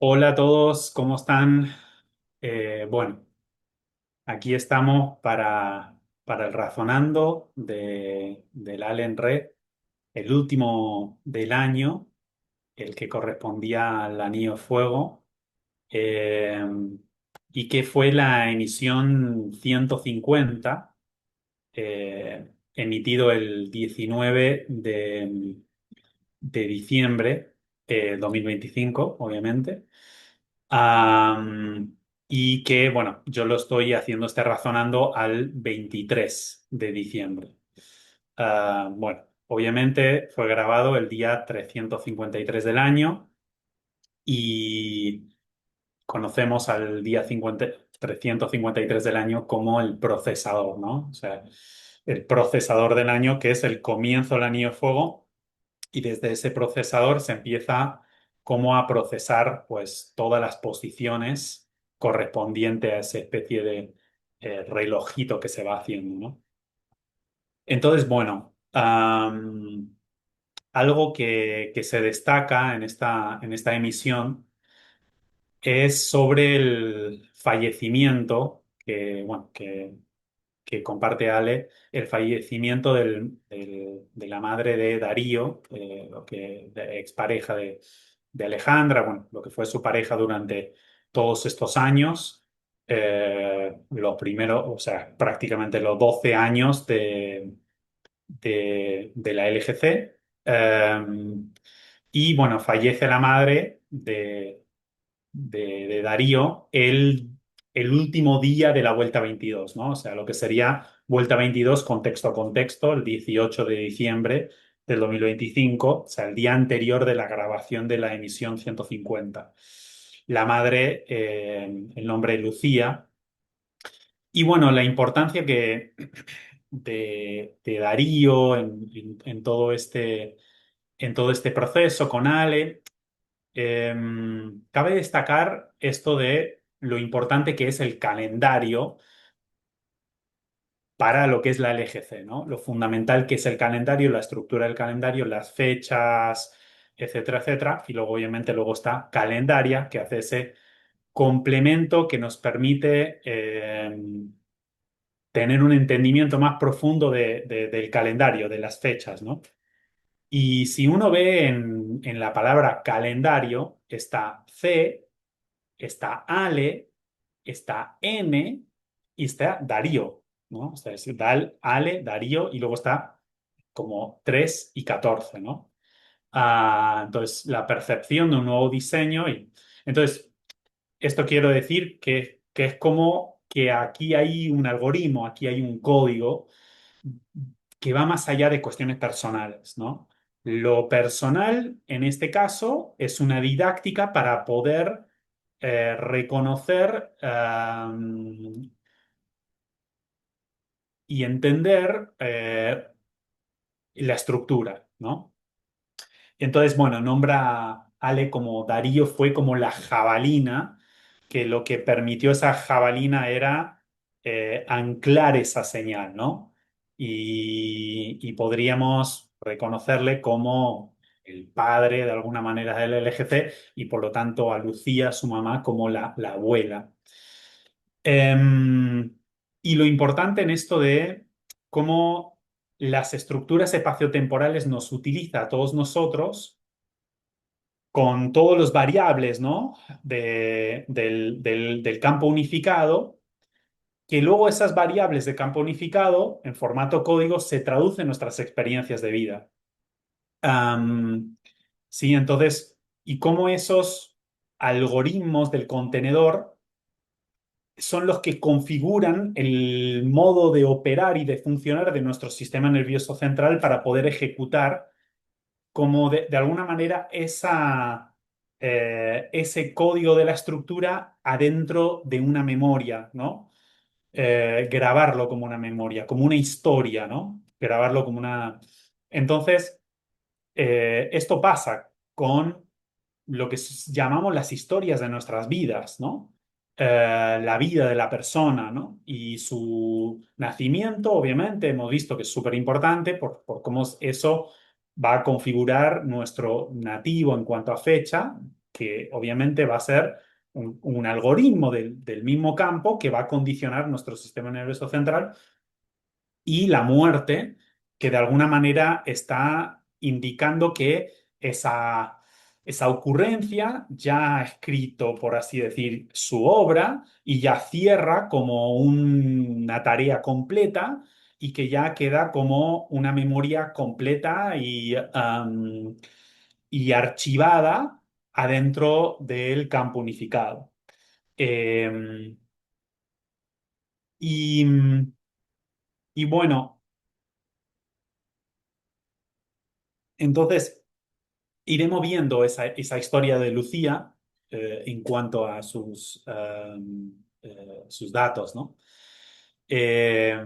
Hola a todos, ¿cómo están? Bueno, aquí estamos para el razonando del Allen Red, el último del año, el que correspondía al Anillo Fuego, eh, y que fue la emisión 150, emitido el 19 de diciembre 2025, obviamente. Y que, bueno, yo lo estoy haciendo este razonando al 23 de diciembre. Bueno, obviamente fue grabado el día 353 del año y conocemos al día 353 del año como el procesador, ¿no? O sea, el procesador del año, que es el comienzo del anillo de fuego, y desde ese procesador se empieza como a procesar pues todas las posiciones correspondientes a esa especie de relojito que se va haciendo, ¿no? Entonces, bueno, algo que se destaca en esta emisión es sobre el fallecimiento bueno, que comparte Ale, el fallecimiento de la madre de Darío, expareja de Alejandra, bueno, lo que fue su pareja durante todos estos años, los primeros, o sea, prácticamente los 12 años de la LGC. Y bueno, fallece la madre de Darío el último día de la Vuelta 22, ¿no? O sea, lo que sería Vuelta 22 contexto a contexto, el 18 de diciembre del 2025, o sea, el día anterior de la grabación de la emisión 150. La madre, el nombre de Lucía. Y bueno, la importancia de Darío en todo este proceso con Ale. Cabe destacar esto de lo importante que es el calendario para lo que es la LGC, ¿no? Lo fundamental que es el calendario, la estructura del calendario, las fechas, etcétera, etcétera. Y luego, obviamente, luego está calendaria, que hace ese complemento que nos permite tener un entendimiento más profundo del calendario, de las fechas, ¿no? Y si uno ve en la palabra calendario, está C, está Ale, está M y está Darío, ¿no? O sea, es Ale, Darío y luego está como 3 y 14, ¿no? Entonces, la percepción de un nuevo diseño y entonces, esto quiero decir que es como que aquí hay un algoritmo, aquí hay un código que va más allá de cuestiones personales, ¿no? Lo personal, en este caso, es una didáctica para poder reconocer y entender la estructura, ¿no? Entonces, bueno, nombra a Ale como Darío fue como la jabalina, que lo que permitió esa jabalina era anclar esa señal, ¿no? Y podríamos reconocerle como el padre, de alguna manera, del LGC y por lo tanto a Lucía, su mamá, como la abuela. Em, y lo importante en esto de cómo las estructuras espaciotemporales nos utiliza a todos nosotros con todos los variables, ¿no? Del campo unificado, que luego esas variables de campo unificado en formato código se traducen en nuestras experiencias de vida. Am, sí, entonces, y cómo esos algoritmos del contenedor son los que configuran el modo de operar y de funcionar de nuestro sistema nervioso central para poder ejecutar como de alguna manera ese código de la estructura adentro de una memoria, ¿no? Grabarlo como una memoria, como una historia, ¿no? Grabarlo como una... Entonces, esto pasa con lo que llamamos las historias de nuestras vidas, ¿no? La vida de la persona, ¿no? Y su nacimiento, obviamente, hemos visto que es súper importante por cómo eso va a configurar nuestro nativo en cuanto a fecha, porque obviamente va a ser un algoritmo del mismo campo que va a condicionar nuestro sistema nervioso central y la muerte, que de alguna manera está indicando que esa ocurrencia ya ha escrito, por así decir, su obra y ya cierra como una tarea completa y que ya queda como una memoria completa y archivada adentro del campo unificado. Eh, y, y bueno, entonces iremos viendo esa historia de Lucía en cuanto a sus datos, ¿no? Eh,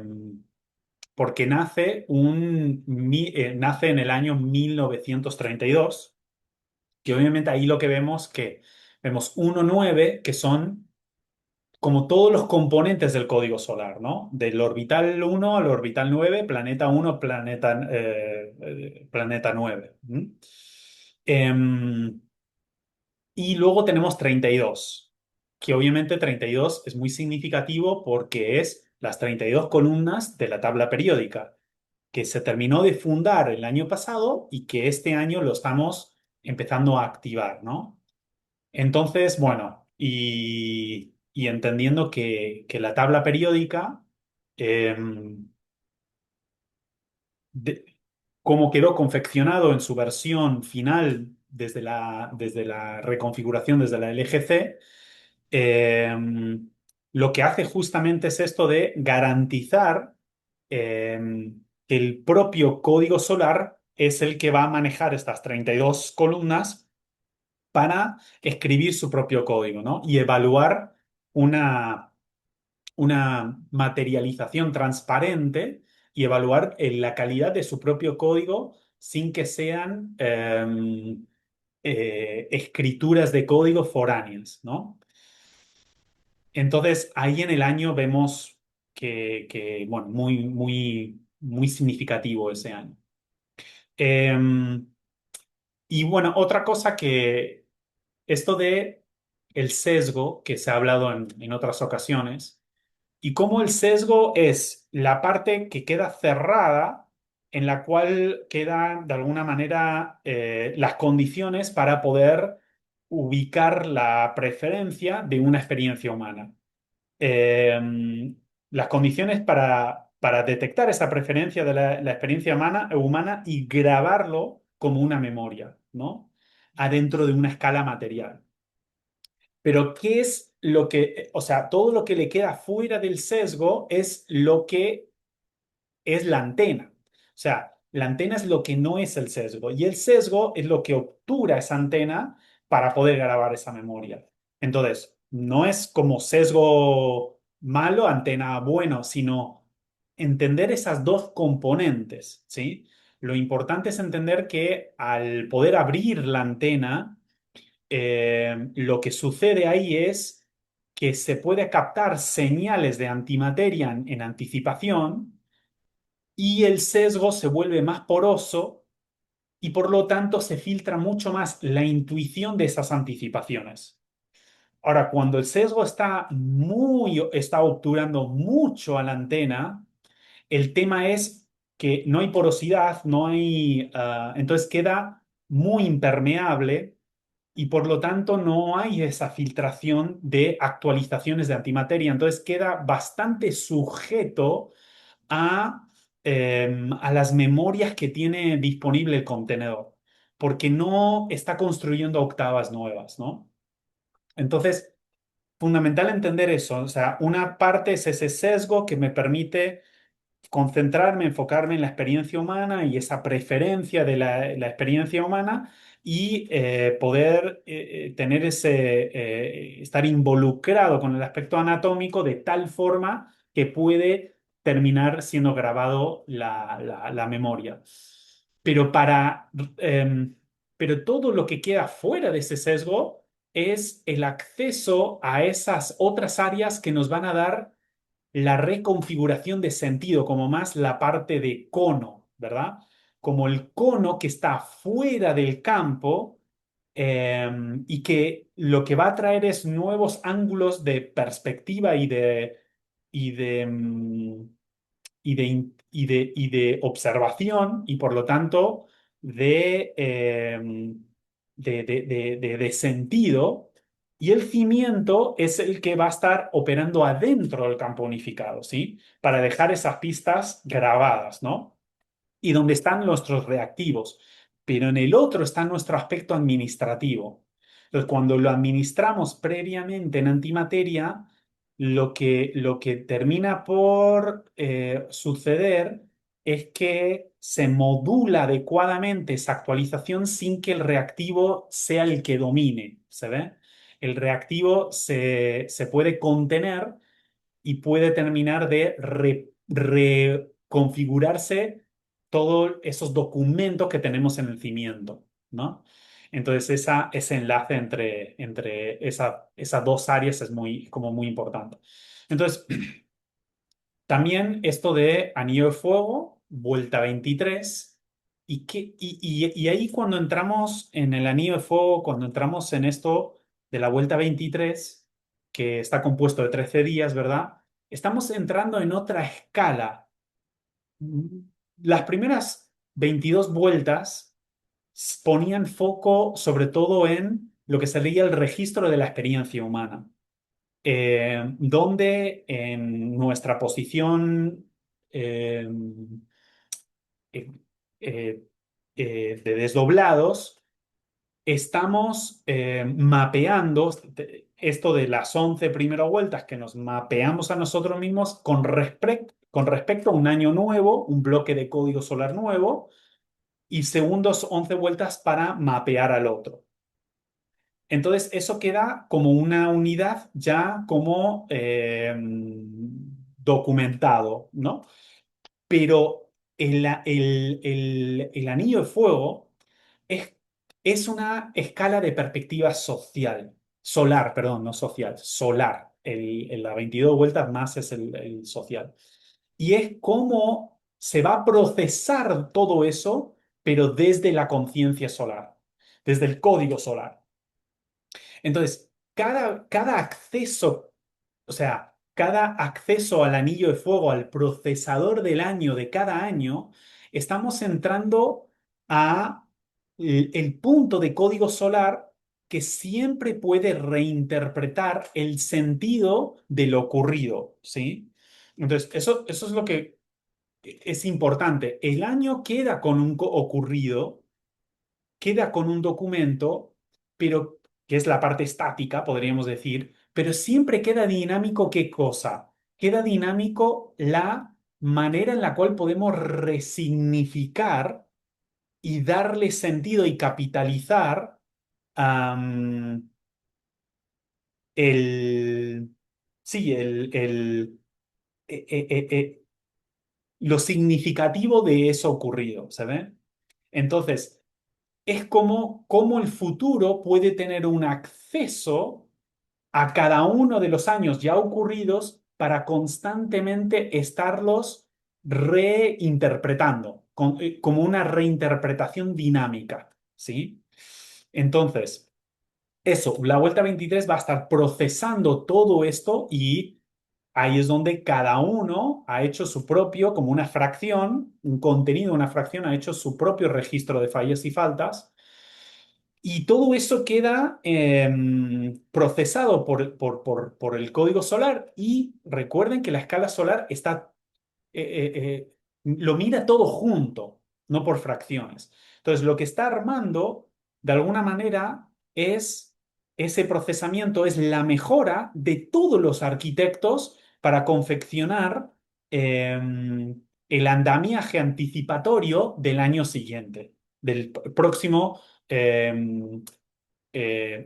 Porque nace en el año 1932, que obviamente ahí lo que vemos que vemos 1,9, que son como todos los componentes del código solar, ¿no? Del orbital 1 al orbital 9, planeta 1, planeta 9. ¿Mm? Em, y luego tenemos 32, que obviamente 32 es muy significativo porque es las 32 columnas de la tabla periódica, que se terminó de fundar el año pasado y que este año lo estamos empezando a activar, ¿no? Entonces, bueno, y entendiendo que la tabla periódica, eh, de- como quedó confeccionado en su versión final desde la reconfiguración, desde la LGC, eh, lo que hace justamente es esto de garantizar que el propio código solar es el que va a manejar estas 32 columnas para escribir su propio código, ¿no? Y evaluar una, una materialización transparente y evaluar la calidad de su propio código sin que sean escrituras de código foráneas, ¿no? Entonces, ahí en el año vemos bueno, muy, muy, muy significativo ese año. Eh, y bueno, otra cosa que esto de el sesgo que se ha hablado en otras ocasiones, y cómo el sesgo es la parte que queda cerrada en la cual quedan de alguna manera las condiciones para poder ubicar la preferencia de una experiencia humana. Las condiciones para detectar esa preferencia de la experiencia humana y grabarlo como una memoria, ¿no? Adentro de una escala material. Pero ¿qué es lo que, o sea, todo lo que le queda fuera del sesgo es lo que es la antena? O sea, la antena es lo que no es el sesgo y el sesgo es lo que obtura esa antena para poder grabar esa memoria. Entonces, no es como sesgo malo, antena bueno, sino entender esas dos componentes, ¿sí? Lo importante es entender que al poder abrir la antena, lo que sucede ahí es que se puede captar señales de antimateria en anticipación y el sesgo se vuelve más poroso y por lo tanto se filtra mucho más la intuición de esas anticipaciones. Ahora, cuando el sesgo está obturando mucho a la antena, el tema es que no hay porosidad, no hay, entonces queda muy impermeable y por lo tanto no hay esa filtración de actualizaciones de antimateria. Entonces queda bastante sujeto a, a las memorias que tiene disponible el contenedor, porque no está construyendo octavas nuevas, ¿no? Entonces, fundamental entender eso. O sea, una parte es ese sesgo que me permite concentrarme, enfocarme en la experiencia humana y esa preferencia de la experiencia humana y poder tener estar involucrado con el aspecto anatómico de tal forma que puede terminar siendo grabado la memoria. Pero em, pero todo lo que queda fuera de ese sesgo es el acceso a esas otras áreas que nos van a dar la reconfiguración de sentido, como más la parte de cono, ¿verdad? Como el cono que está fuera del campo y que lo que va a traer es nuevos ángulos de perspectiva y de, y de observación y por lo tanto de sentido. Y el cimiento es el que va a estar operando adentro del campo unificado, ¿sí? Para dejar esas pistas grabadas, ¿no? Y donde están nuestros reactivos. Pero en el otro está nuestro aspecto administrativo. Entonces, cuando lo administramos previamente en antimateria, lo que termina por suceder es que se modula adecuadamente esa actualización sin que el reactivo sea el que domine, ¿se ve? El reactivo se puede contener y puede terminar de reconfigurarse todos esos documentos que tenemos en el cimiento, ¿no? Entonces, ese enlace entre esas dos áreas es muy, como muy importante. Entonces, también esto de anillo de fuego, vuelta 23, y ahí cuando entramos en el anillo de fuego, cuando entramos en esto de la vuelta 23 que está compuesto de 13 días, ¿verdad? Estamos entrando en otra escala. Las primeras 22 vueltas ponían foco sobre todo en lo que sería el registro de la experiencia humana, donde en nuestra posición eh, eh, eh, de desdoblados estamos mapeando esto de las 11 primeras vueltas que nos mapeamos a nosotros mismos con respecto a un año nuevo, un bloque de código solar nuevo y segundos 11 vueltas para mapear al otro. Entonces, eso queda como una unidad ya como documentado, ¿no? Pero el anillo de fuego es, es una escala de perspectiva social, solar, perdón, no social, solar. La 22 vueltas más es el social. Y es cómo se va a procesar todo eso, pero desde la conciencia solar, desde el código solar. Entonces, cada acceso, o sea, cada acceso al anillo de fuego, al procesador del año de cada año, estamos entrando a el punto de código solar que siempre puede reinterpretar el sentido de lo ocurrido, ¿sí? Entonces, eso es lo que es importante. El año queda con un ocurrido, queda con un documento, pero que es la parte estática, podríamos decir, pero siempre queda dinámico ¿qué cosa? Queda dinámico la manera en la cual podemos resignificar y darle sentido y capitalizar am, el, sí, eh, eh, eh, eh, lo significativo de eso ocurrido, ¿se ve? Entonces, es como el futuro puede tener un acceso a cada uno de los años ya ocurridos para constantemente estarlos reinterpretando, como una reinterpretación dinámica, ¿sí? Entonces, eso, la vuelta 23 va a estar procesando todo esto y ahí es donde cada uno ha hecho su propio, como una fracción, un contenido, una fracción, ha hecho su propio registro de fallas y faltas. Y todo eso queda procesado por el código solar. Y recuerden que la escala solar está lo mira todo junto, no por fracciones. Entonces, lo que está armando, de alguna manera, es ese procesamiento, es la mejora de todos los arquitectos para confeccionar eh, el andamiaje anticipatorio del año siguiente, del próximo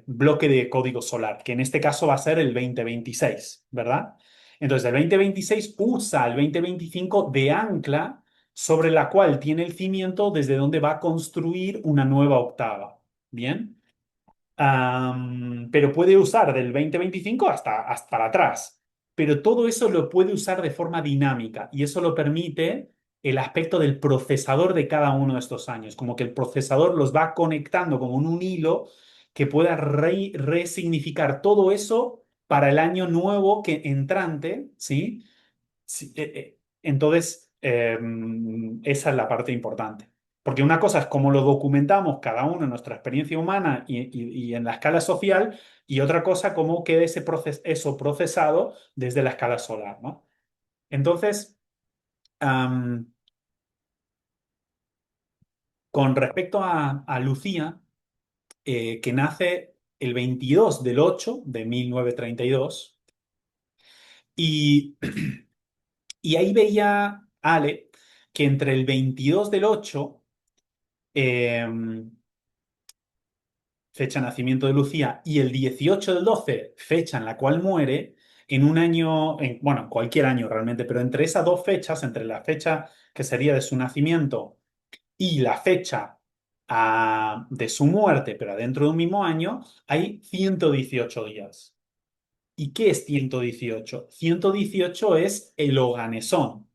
bloque de código solar, que en este caso va a ser el 2026, ¿verdad? Entonces, el 2026 usa el 2025 de ancla sobre la cual tiene el cimiento desde donde va a construir una nueva octava. ¿Bien? Pero puede usar del 2025 hasta para atrás. Pero todo eso lo puede usar de forma dinámica y eso lo permite el aspecto del procesador de cada uno de estos años, como que el procesador los va conectando como en un hilo que pueda resignificar todo eso para el año nuevo que entrante, ¿sí? Sí, entonces, esa es la parte importante. Porque una cosa es cómo lo documentamos cada uno en nuestra experiencia humana y en la escala social, y otra cosa cómo queda eso procesado desde la escala solar, ¿no? Entonces, am, con respecto a Lucía, que nace el 22 del 8 de 1932, y, dos, y ahí veía Ale que entre el 22 del 8 fecha de nacimiento de Lucía, y el 18 del 12 fecha en la cual muere, en un año, bueno, en cualquier año realmente, pero entre esas dos fechas, entre la fecha que sería de su nacimiento y la fecha de su muerte, pero dentro de un mismo año, hay 118 días. ¿Y qué es 118? 118 es el Oganesón.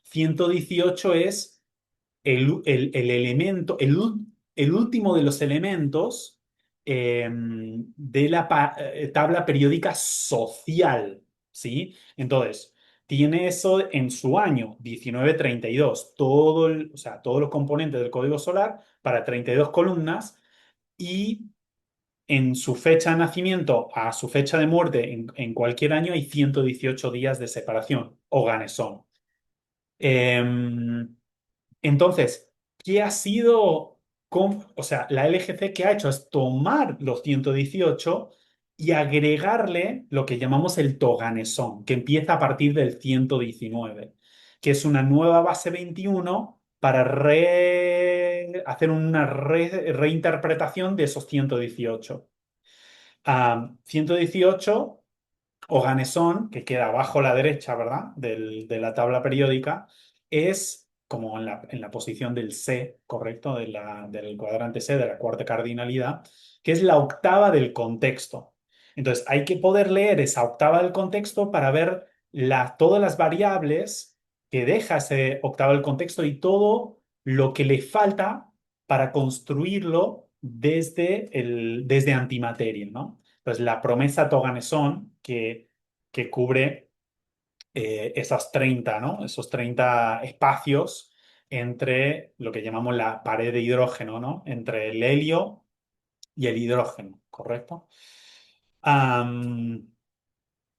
118 es el elemento, el último de los elementos de la tabla periódica social, ¿sí? Entonces, tiene eso en su año 1932, o sea, todos los componentes del código solar para 32 columnas, y en su fecha de nacimiento a su fecha de muerte en cualquier año hay 118 días de separación o ganesón. Em, entonces, ¿qué ha sido? O sea, la LGC que ha hecho es tomar los 118 y agregarle lo que llamamos el toganesón, que empieza a partir del 119, que es una nueva base 21 para hacer una reinterpretación de esos 118. 118 o ganesón, que queda abajo a la derecha, ¿verdad? De la tabla periódica, es como en la posición del C, ¿correcto? Del cuadrante C, de la cuarta cardinalidad, que es la octava del contexto. Entonces, hay que poder leer esa octava del contexto para ver todas las variables que deja ese octava del contexto y todo lo que le falta para construirlo desde antimateria, ¿no? Pues la promesa Toganesón que cubre esas 30, ¿no? Esos 30 espacios entre lo que llamamos la pared de hidrógeno, ¿no? Entre el helio y el hidrógeno, ¿correcto? Am,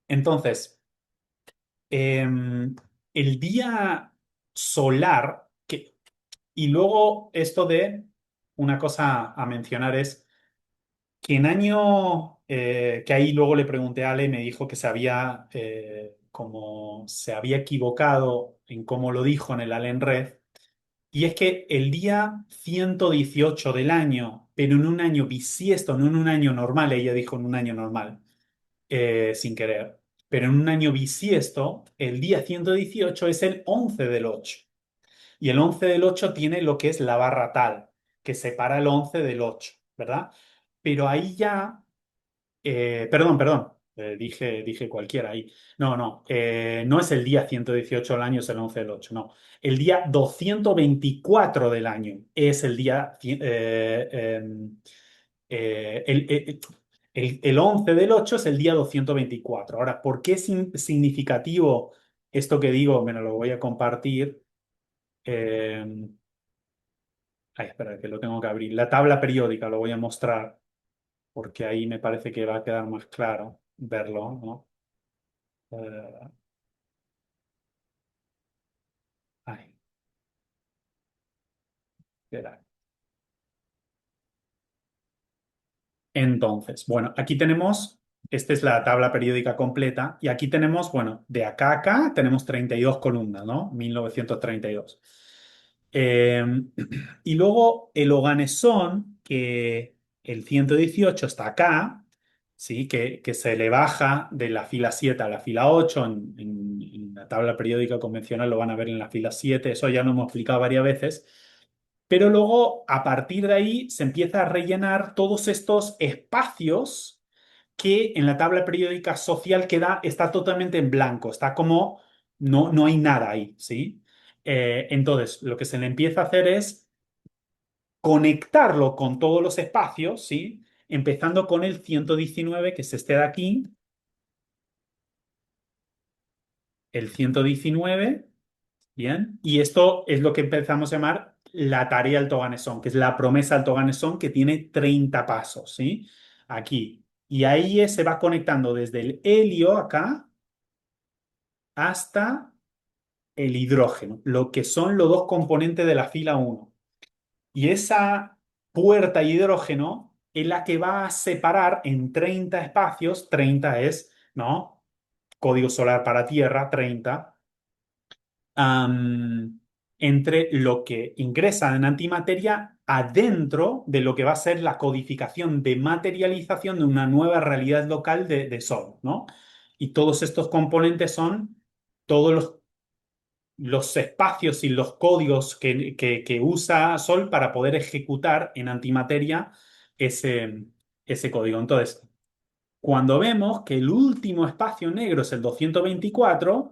entonces, el día solar, y luego esto de una cosa a mencionar es que en año, que ahí luego le pregunté a Ale y me dijo que como se había equivocado en cómo lo dijo en el Allen Red, y es que el día 118 del año, pero en un año bisiesto, no en un año normal, ella dijo en un año normal, sin querer, pero en un año bisiesto, el día 118 es el 11 del 8, y el 11 del 8 tiene lo que es la barra tal, que separa el 11 del 8, ¿verdad? Pero ahí ya perdón, dije cualquiera ahí. No, no, no es el día 118 del año, es el 11 del 8, no. El día 224 del año es el día, el 11 del 8 es el día 224. Ahora, ¿por qué es significativo esto que digo? Me lo voy a compartir. Eh, Ay, espera, que lo tengo que abrir. La tabla periódica lo voy a mostrar porque ahí me parece que va a quedar más claro verlo, ¿no? Eh, ay, espera. Entonces, bueno, aquí tenemos, esta es la tabla periódica completa, y aquí tenemos, bueno, de acá a acá tenemos 32 columnas, ¿no? 1932. Eh, y luego el Oganesón, que el 118 está acá, ¿sí? Que se le baja de la fila 7 a la fila 8, en la tabla periódica convencional lo van a ver en la fila 7, eso ya lo hemos explicado varias veces. Pero luego, a partir de ahí, se empieza a rellenar todos estos espacios que en la tabla periódica social está totalmente en blanco, está como no hay nada ahí, ¿sí? Entonces, lo que se le empieza a hacer es conectarlo con todos los espacios, ¿sí? empezando con el 119, que es este de aquí, el 119, bien, y esto es lo que empezamos a llamar la tarea Alto Ganesón, que es la promesa Alto Ganesón que tiene 30 pasos, ¿sí? Aquí. Y ahí se va conectando desde el helio acá hasta el hidrógeno, lo que son los dos componentes de la fila uno. Y esa puerta hidrógeno es la que va a separar en 30 espacios, 30 es, ¿no? Código solar para Tierra, 30, am, entre lo que ingresa en antimateria adentro de lo que va a ser la codificación de materialización de una nueva realidad local de Sol, ¿no? Y todos estos componentes son todos los espacios y los códigos que usa Sol para poder ejecutar en antimateria ese código. Entonces, cuando vemos que el último espacio negro es el 224,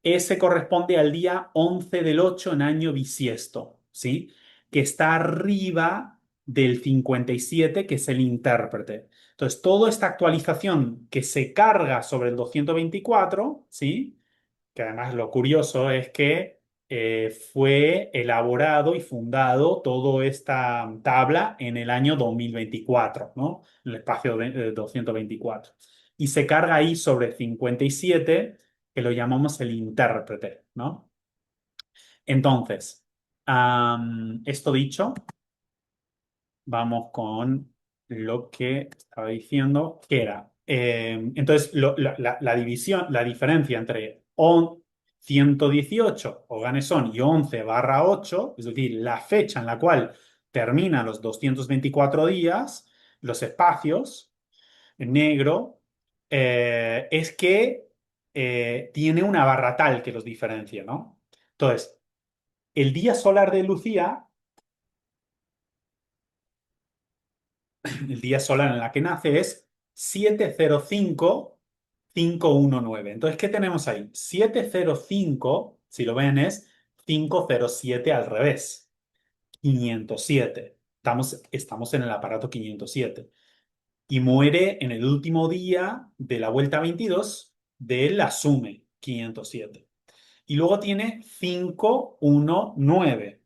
ese corresponde al día 11 del 8 en año bisiesto, ¿sí? Que está arriba del 57, que es el intérprete. Entonces, toda esta actualización que se carga sobre el 224, ¿sí? Que además lo curioso es que fue elaborado y fundado toda esta tabla en el año 2024, ¿no? El espacio 224. Y se carga ahí sobre 57, que lo llamamos el intérprete, ¿no? Entonces, esto dicho, vamos con lo que estaba diciendo, que era, entonces, la división, la diferencia entre 118 o Ganesón y 11/8, es decir, la fecha en la cual terminan los 224 días, los espacios, en negro, es que tiene una barra tal que los diferencia, ¿no? Entonces, el día solar de Lucía, el día solar en la que nace es 705,519. Entonces, ¿qué tenemos ahí? 705, si lo ven, es 507 al revés. 507. Estamos en el aparato 507. Y muere en el último día de la vuelta 22 de la SUME 507. Y luego tiene 519.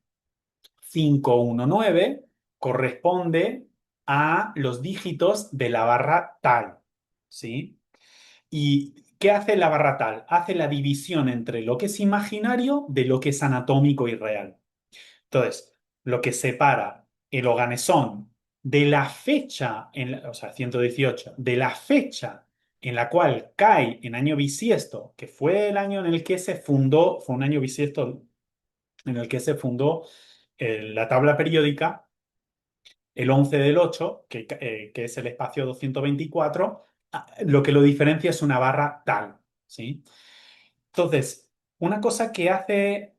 519 corresponde a los dígitos de la barra tal, ¿sí? ¿Y qué hace la barra tal? Hace la división entre lo que es imaginario de lo que es anatómico y real. Entonces, lo que separa el Oganesón de la fecha, o sea, 118, de la fecha en la cual cae en año bisiesto, que fue el año en el que se fundó, fue un año bisiesto en el que se fundó la tabla periódica, el 11 del 8, que es el espacio 224, lo que lo diferencia es una barra tal, ¿sí? Entonces, una cosa que hace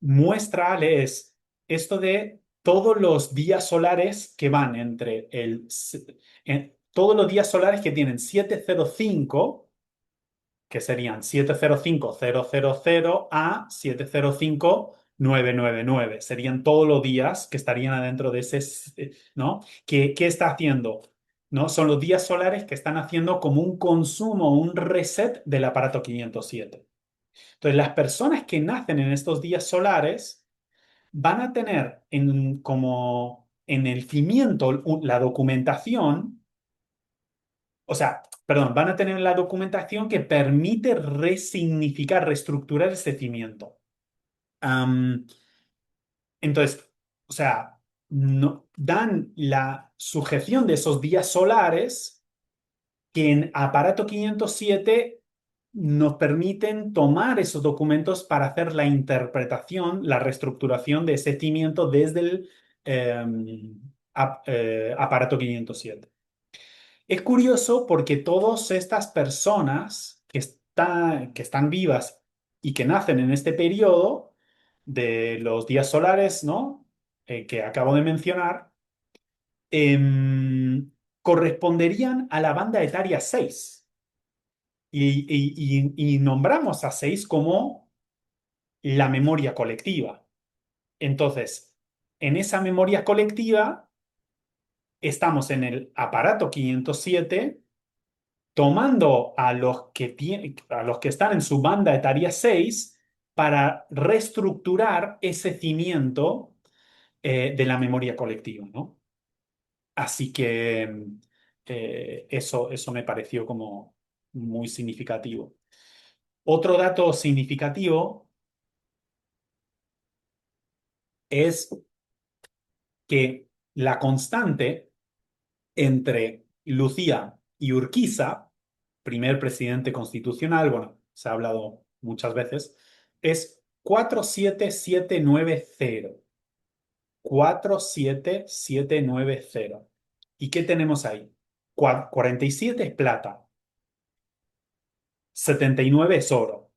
muestra es esto de todos los días solares que van entre todos los días solares que tienen 705, que serían 705,000 a 705,999. Serían todos los días que estarían adentro de ese, ¿no? ¿Qué está haciendo? ¿No? Son los días solares que están haciendo como un consumo, un reset del aparato 507. Entonces, las personas que nacen en estos días solares van a tener como en el cimiento la documentación, o sea, perdón, van a tener la documentación que permite resignificar, reestructurar ese cimiento. Am, entonces, o sea, dan la sujeción de esos días solares que en aparato 507 nos permiten tomar esos documentos para hacer la interpretación, la reestructuración de ese cimiento desde el aparato 507. Es curioso porque todas estas personas que están vivas y que nacen en este periodo de los días solares, ¿no? Que acabo de mencionar, corresponderían a la banda etaria 6. Y nombramos a 6 como la memoria colectiva. Entonces, en esa memoria colectiva estamos en el aparato 507 tomando a los que están en su banda etaria 6 para reestructurar ese cimiento de la memoria colectiva, ¿no? Así que eso me pareció como muy significativo. Otro dato significativo es que la constante entre Lucía y Urquiza, primer presidente constitucional, bueno, se ha hablado muchas veces, es 47790. 47790. ¿Y qué tenemos ahí? 47 es plata, 79 es oro.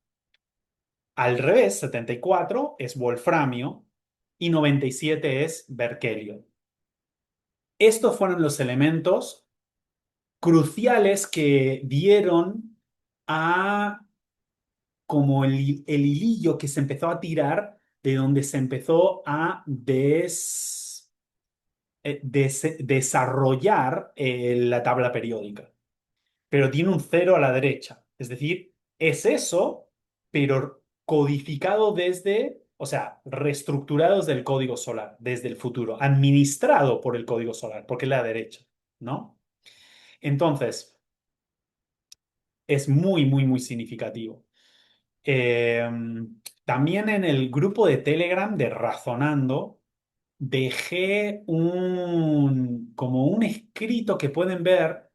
Al revés, 74 es wolframio y 97 es berkelio. Estos fueron los elementos cruciales que dieron a como el hilillo que se empezó a tirar de donde se empezó a desarrollar la tabla periódica. Pero tiene un cero a la derecha. Es decir, es eso, pero codificado desde, o sea, reestructurado desde el código solar, desde el futuro, administrado por el código solar, porque es la derecha, ¿no? Entonces, es muy, muy, muy significativo. Eh, También en el grupo de Telegram de Razonando dejé como un escrito que pueden ver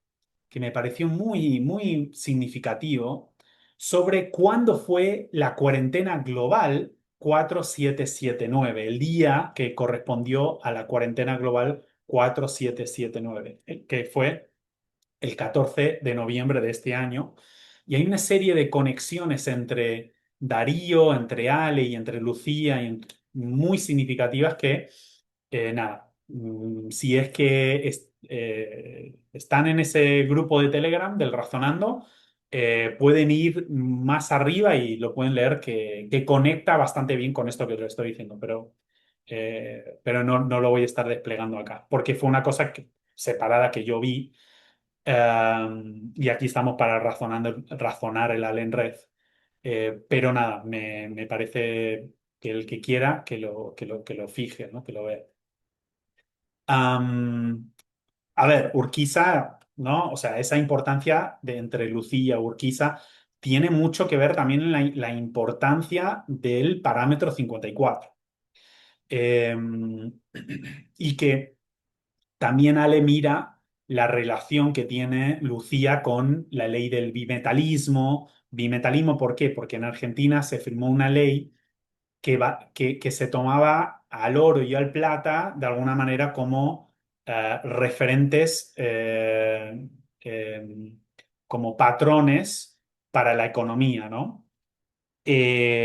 que me pareció muy, muy significativo sobre cuándo fue la cuarentena global 4779, el día que correspondió a la cuarentena global 4779, que fue el 14 de noviembre de este año. Y hay una serie de conexiones entre Darío, entre Ale y entre Lucía, muy significativas que, nada, si es que están en ese grupo de Telegram del Razonando, pueden ir más arriba y lo pueden leer que conecta bastante bien con esto que les estoy diciendo, pero no lo voy a estar desplegando acá, porque fue una cosa separada que yo vi y aquí estamos para razonar el Allen-Red. Pero nada, me parece que el que quiera que lo fije, ¿no? Que lo vea. Am, a ver, Urquiza, ¿no? O sea, esa importancia de entre Lucía y Urquiza tiene mucho que ver también en la importancia del parámetro 54. Y que también Ale mira la relación que tiene Lucía con la ley del bimetalismo. Bimetalismo, ¿por qué? Porque en Argentina se firmó una ley que se tomaba al oro y al plata de alguna manera como referentes, como patrones para la economía, ¿no?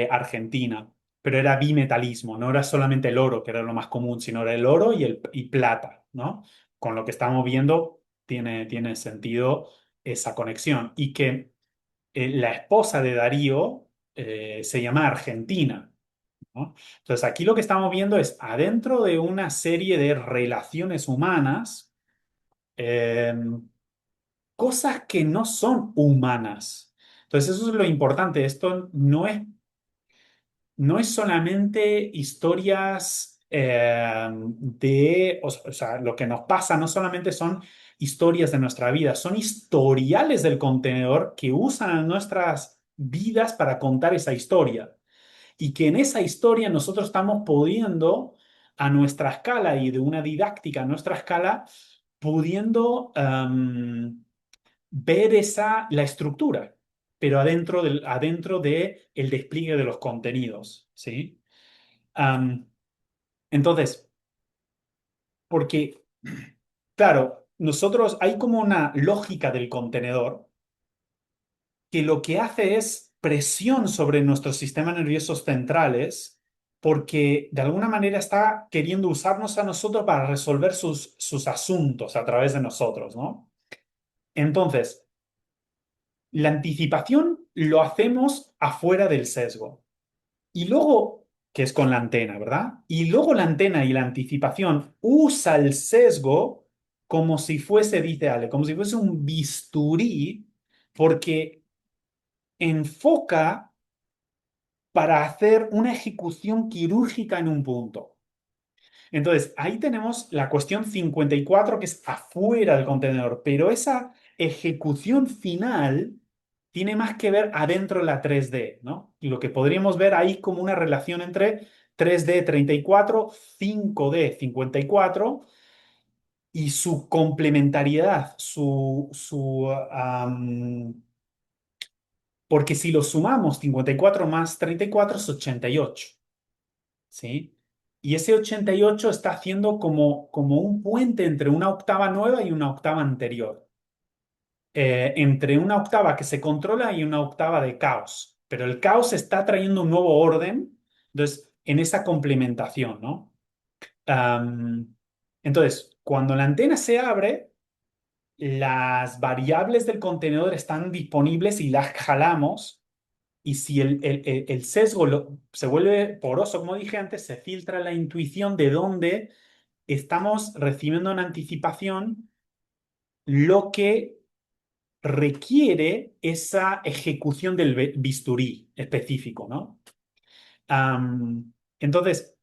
Argentina, pero era bimetalismo, no era solamente el oro, que era lo más común, sino era el oro y plata, ¿no? Con lo que estamos viendo tiene sentido esa conexión. Y que la esposa de Darío se llama Argentina, ¿no? Entonces aquí lo que estamos viendo es adentro de una serie de relaciones humanas, eh, cosas que no son humanas. Entonces eso es lo importante. Esto no es solamente historias o sea, lo que nos pasa no solamente son historias de nuestra vida, son historiales del contenedor que usan nuestras vidas para contar esa historia. Y que en esa historia nosotros estamos pudiendo, a nuestra escala y de una didáctica a nuestra escala, pudiendo ver la estructura, pero adentro de el despliegue de los contenidos, ¿sí? Am, entonces, porque, claro, nosotros hay como una lógica del contenedor que lo que hace es presión sobre nuestros sistemas nerviosos centrales porque de alguna manera está queriendo usarnos a nosotros para resolver sus asuntos a través de nosotros, ¿no? Entonces, la anticipación lo hacemos afuera del sesgo. Y luego, que es con la antena, ¿verdad? Y luego la antena y la anticipación usa el sesgo como si fuese, dice Ale, como si fuese un bisturí, porque enfoca para hacer una ejecución quirúrgica en un punto. Entonces, ahí tenemos la cuestión 54 que es afuera del contenedor, pero esa ejecución final tiene más que ver adentro de la 3D, ¿no? Y lo que podríamos ver ahí como una relación entre 3D 34, 5D 54 y su complementariedad, porque si lo sumamos, 54 más 34 es 88. ¿Sí? Y ese 88 está haciendo como un puente entre una octava nueva y una octava anterior. Entre una octava que se controla y una octava de caos. Pero el caos está trayendo un nuevo orden, entonces, en esa complementación, ¿no? Am, entonces, cuando la antena se abre, las variables del contenedor están disponibles y las jalamos. Y si el sesgo se vuelve poroso, como dije antes, se filtra la intuición de dónde estamos recibiendo en anticipación lo que requiere esa ejecución del bisturí específico, ¿no? Entonces,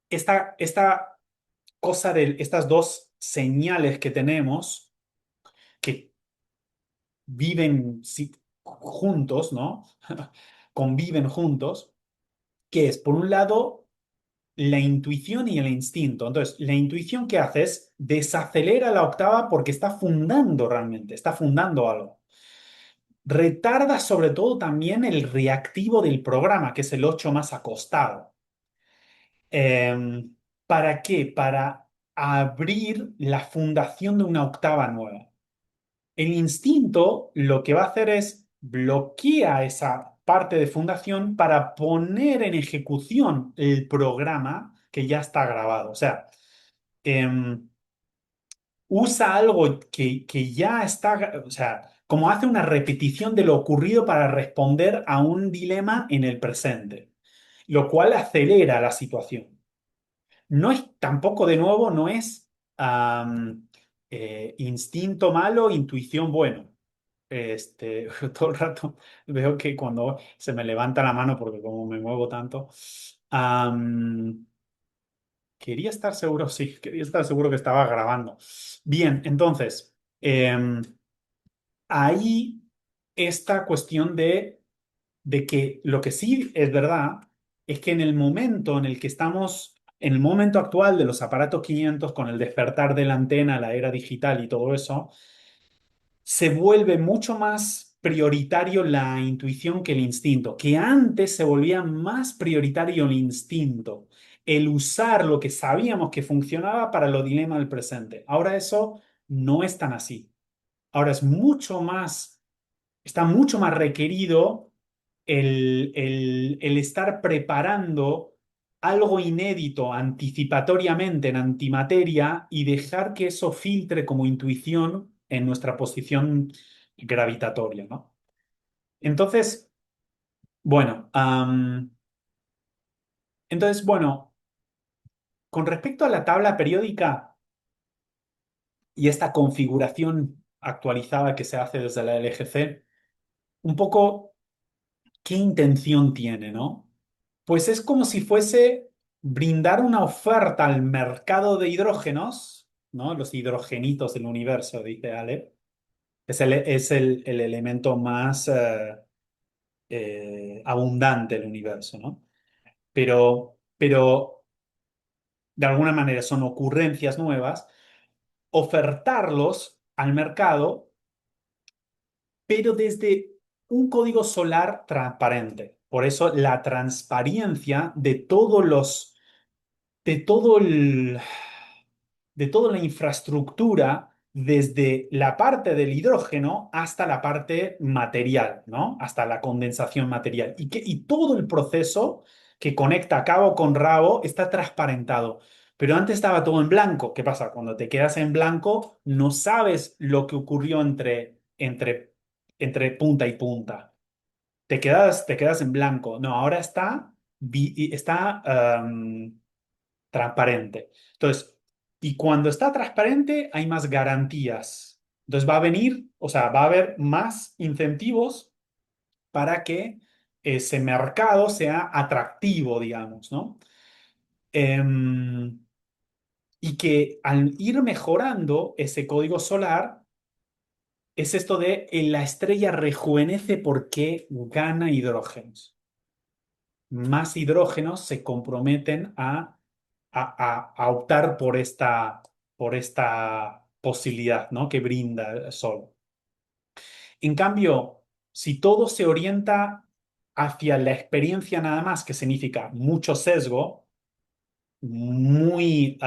esta cosa de estas dos señales que tenemos, que viven juntos, ¿no? Conviven juntos, que es, por un lado, la intuición y el instinto. Entonces, la intuición que hace es desacelera la octava porque está fundando realmente, está fundando algo. Retarda sobre todo también el reactivo del programa, que es el 8 más acostado. ¿Para qué? Para abrir la fundación de una octava nueva. El instinto lo que va a hacer es bloquea esa parte de fundación para poner en ejecución el programa que ya está grabado. O sea, em, usa algo que ya está, o sea, como hace una repetición de lo ocurrido para responder a un dilema en el presente, lo cual acelera la situación. No es tampoco, de nuevo, no es instinto malo, intuición bueno. Todo el rato veo que cuando se me levanta la mano, porque como me muevo tanto, am, quería estar seguro, sí, quería estar seguro que estaba grabando. Bien, entonces, ahí esta cuestión de que lo que sí es verdad es que en el momento en el que estamos, en el momento actual de los aparatos 500, con el despertar de la antena, la era digital y todo eso, se vuelve mucho más prioritario la intuición que el instinto, que antes se volvía más prioritario el instinto, el usar lo que sabíamos que funcionaba para los dilemas del presente. Ahora eso no es tan así. Ahora es mucho más, está mucho más requerido el estar preparando algo inédito anticipatoriamente en antimateria y dejar que eso filtre como intuición en nuestra posición gravitatoria, ¿no? Entonces, bueno, bueno, con respecto a la tabla periódica y esta configuración actualizada que se hace desde la LGC, un poco qué intención tiene, ¿no? Pues es como si fuese brindar una oferta al mercado de hidrógenos, ¿no? Los hidrogenitos del universo, dice Ale. Es el elemento más abundante del universo, ¿no? Pero de alguna manera son ocurrencias nuevas, ofertarlos al mercado, pero desde un código solar transparente. Por eso la transparencia de todo el, de toda la infraestructura, desde la parte del hidrógeno hasta la parte material, ¿no? Hasta la condensación material. Y todo el proceso que conecta cabo con rabo está transparentado. Pero antes estaba todo en blanco. ¿Qué pasa? Cuando te quedas en blanco, no sabes lo que ocurrió entre punta y punta. Te quedas en blanco. No, ahora está, transparente. Entonces, y cuando está transparente hay más garantías. Entonces va a venir, o sea, va a haber más incentivos para que ese mercado sea atractivo, digamos, ¿no? Em, y que al ir mejorando ese código solar, es esto de la estrella rejuvenece porque gana hidrógenos. Más hidrógenos se comprometen a optar por esta posibilidad, ¿no? que brinda el Sol. En cambio, si todo se orienta hacia la experiencia nada más, que significa mucho sesgo, muy...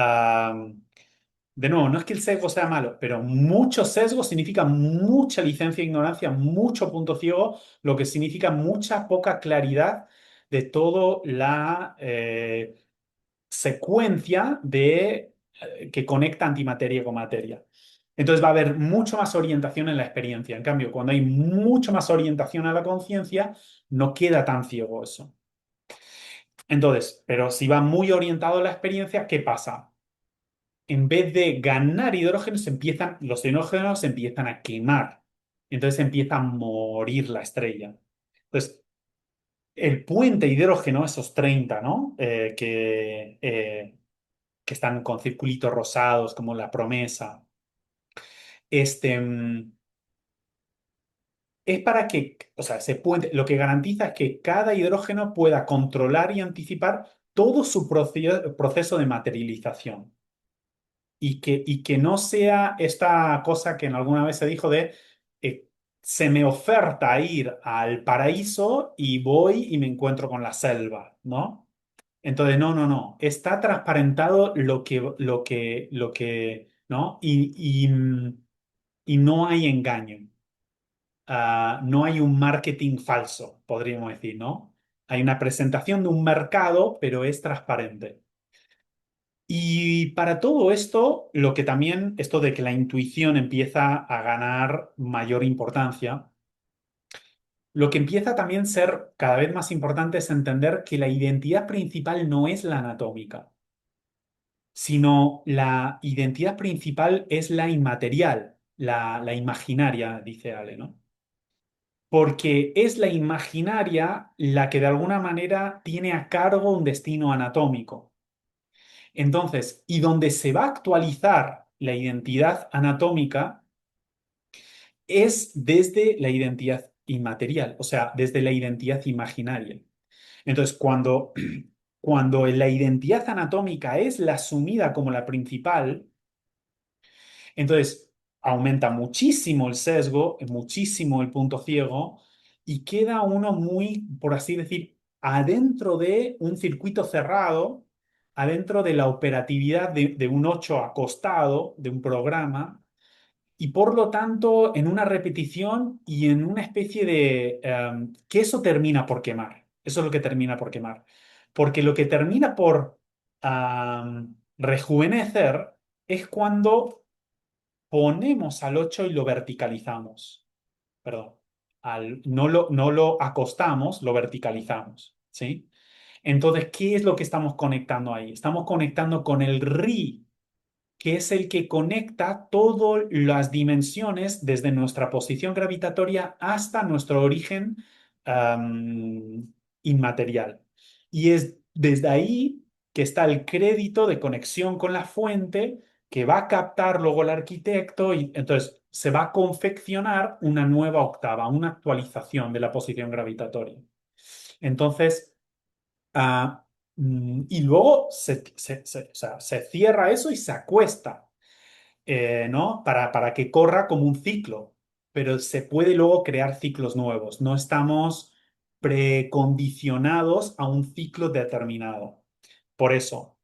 de nuevo, no es que el sesgo sea malo, pero mucho sesgo significa mucha licencia de ignorancia, mucho punto ciego, lo que significa mucha poca claridad de toda la secuencia que conecta antimateria con materia. Entonces va a haber mucho más orientación en la experiencia. En cambio, cuando hay mucho más orientación a la conciencia, no queda tan ciego eso. Entonces, pero si va muy orientado a la experiencia, ¿qué pasa? En vez de ganar hidrógeno, los hidrógenos se empiezan a quemar. Entonces empieza a morir la estrella. Entonces, el puente hidrógeno, esos 30, ¿no? Que están con circulitos rosados, como la promesa, este, es para que, o sea, ese puente, lo que garantiza es que cada hidrógeno pueda controlar y anticipar todo su proceso de materialización. Y que no sea esta cosa que en alguna vez se dijo de eh, se me oferta ir al paraíso y voy y me encuentro con la selva, ¿no? Entonces, no, no, no. Está transparentado ¿no? Y no hay engaño. No hay un marketing falso, podríamos decir, ¿no? Hay una presentación de un mercado, pero es transparente. Y para todo esto, lo que también, esto de que la intuición empieza a ganar mayor importancia, lo que empieza también a ser cada vez más importante es entender que la identidad principal no es la anatómica, sino la identidad principal es la inmaterial, la imaginaria, dice Ale, ¿no? Porque es la imaginaria la que de alguna manera tiene a cargo un destino anatómico. Entonces, y donde se va a actualizar la identidad anatómica es desde la identidad inmaterial, o sea, desde la identidad imaginaria. Entonces, cuando la identidad anatómica es la asumida como la principal, entonces aumenta muchísimo el sesgo, muchísimo el punto ciego y queda uno muy, por así decir, adentro de un circuito cerrado, adentro de la operatividad de un 8 acostado, de un programa, y por lo tanto en una repetición y en una especie de que eso termina por quemar. Eso es lo que termina por quemar. Porque lo que termina por rejuvenecer es cuando ponemos al 8 y lo verticalizamos. Perdón. No lo acostamos, lo verticalizamos. ¿Sí? Entonces, ¿qué es lo que estamos conectando ahí? Estamos conectando con el RI, que es el que conecta todas las dimensiones desde nuestra posición gravitatoria hasta nuestro origen inmaterial. Y es desde ahí que está el crédito de conexión con la fuente que va a captar luego el arquitecto y entonces se va a confeccionar una nueva octava, una actualización de la posición gravitatoria. Entonces, y luego o sea, se cierra eso y se acuesta, ¿no? Para que corra como un ciclo, pero se puede luego crear ciclos nuevos. No estamos precondicionados a un ciclo determinado. Por eso,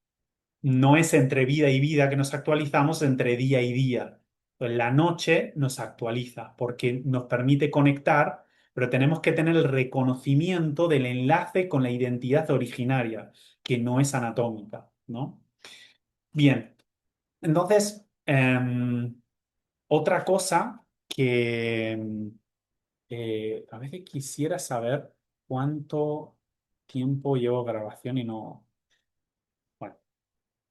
no es entre vida y vida que nos actualizamos, entre día y día. Pues la noche nos actualiza porque nos permite conectar, pero tenemos que tener el reconocimiento del enlace con la identidad originaria, que no es anatómica, ¿no? Bien, entonces, otra cosa que a veces quisiera saber cuánto tiempo llevo grabación y no. Bueno.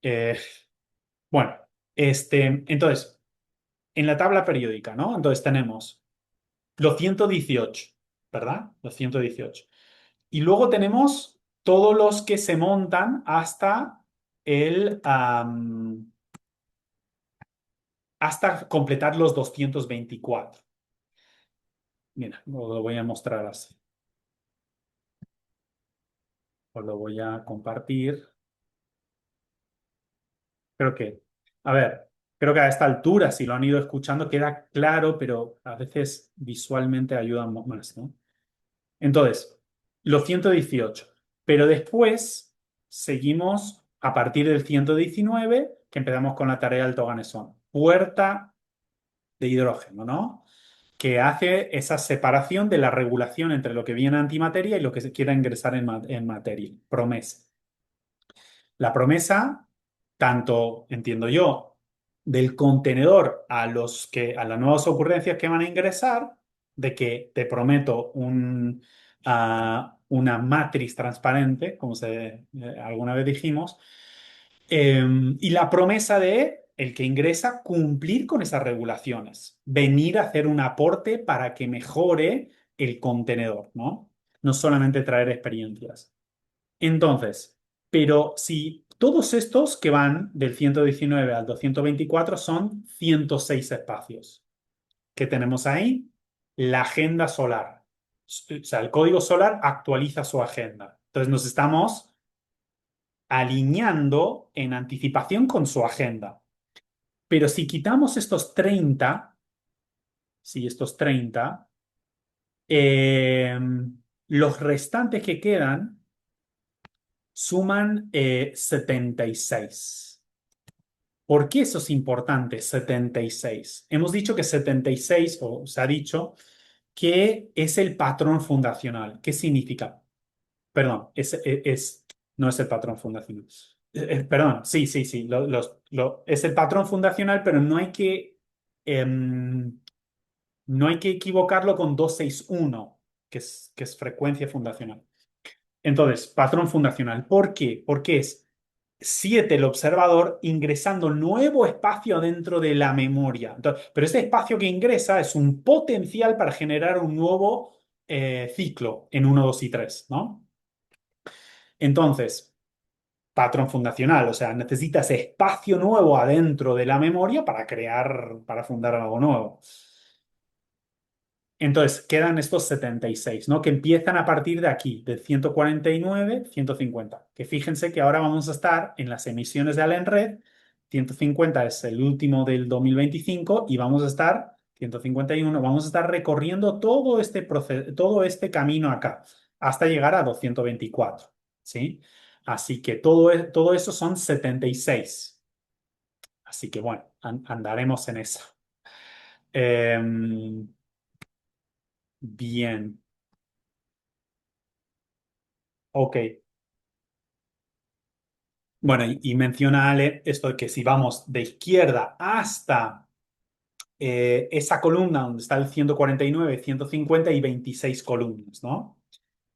Eh, bueno, entonces, en la tabla periódica, ¿no? Entonces tenemos los 118, ¿verdad? Los 118. Y luego tenemos todos los que se montan hasta completar los 224. Mira, os lo voy a mostrar así. Os lo voy a compartir. Creo que, a ver, creo que a esta altura, si lo han ido escuchando, queda claro, pero a veces visualmente ayuda más, ¿no? Entonces, los 118. Pero después seguimos a partir del 119, que empezamos con la tarea del Toganesón. Puerta de hidrógeno, ¿no? Que hace esa separación de la regulación entre lo que viene antimateria y lo que se quiera ingresar en materia. Promesa. La promesa, tanto entiendo yo, del contenedor a las nuevas ocurrencias que van a ingresar, de que te prometo una matriz transparente, como alguna vez dijimos, eh, y la promesa de el que ingresa cumplir con esas regulaciones, venir a hacer un aporte para que mejore el contenedor, ¿no? No solamente traer experiencias. Entonces, pero si todos estos que van del 119 al 224 son 106 espacios que tenemos ahí, la agenda solar. O sea, el código solar actualiza su agenda. Entonces nos estamos alineando en anticipación con su agenda. Pero si quitamos estos 30, sí, estos 30, eh, los restantes que quedan suman 76. ¿Por qué eso es importante, 76? Hemos dicho que 76, o se ha dicho, que es el patrón fundacional. ¿Qué significa? Perdón, no es el patrón fundacional. Perdón, sí, sí, sí, es el patrón fundacional, pero em, no hay que equivocarlo con 261, que es frecuencia fundacional. Entonces, patrón fundacional. ¿Por qué? Porque es 7 el observador ingresando nuevo espacio dentro de la memoria. Pero ese espacio que ingresa es un potencial para generar un nuevo ciclo en 1, 2 y 3, ¿no? Entonces, patrón fundacional, o sea, necesitas espacio nuevo adentro de la memoria para fundar algo nuevo. Entonces, quedan estos 76, ¿no? Que empiezan a partir de aquí, del 149, 150. Que fíjense que ahora vamos a estar en las emisiones de Allen-Red. 150 es el último del 2025 y vamos a estar, 151, vamos a estar recorriendo todo este proceso, todo este camino acá, hasta llegar a 224, ¿sí? Así que todo eso son 76. Así que bueno, andaremos en eso. Em, bien, ok. Bueno, y menciona Ale esto de que si vamos de izquierda hasta esa columna donde está el 149, 150 y 26 columnas, ¿no?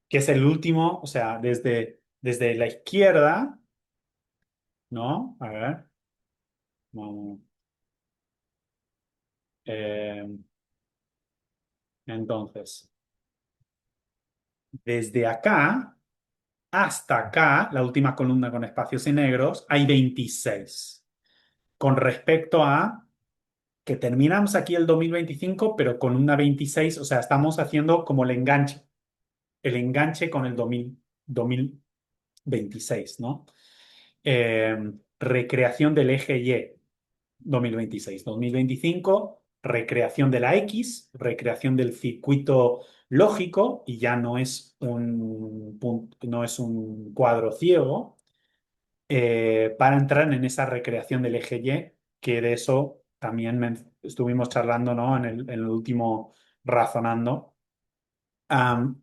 Que es el último, o sea, desde la izquierda, ¿no? A ver, vamos, eh, entonces, desde acá hasta acá, la última columna con espacios y negros, hay 26. Con respecto a que terminamos aquí el 2025, pero con una 26, o sea, estamos haciendo como el enganche con el 2026, ¿no? Recreación del eje Y, 2026. 2025, recreación de la X, recreación del circuito lógico, y ya no es un cuadro ciego, para entrar en esa recreación del eje Y, que de eso también estuvimos charlando, ¿no? En el último razonando. Am,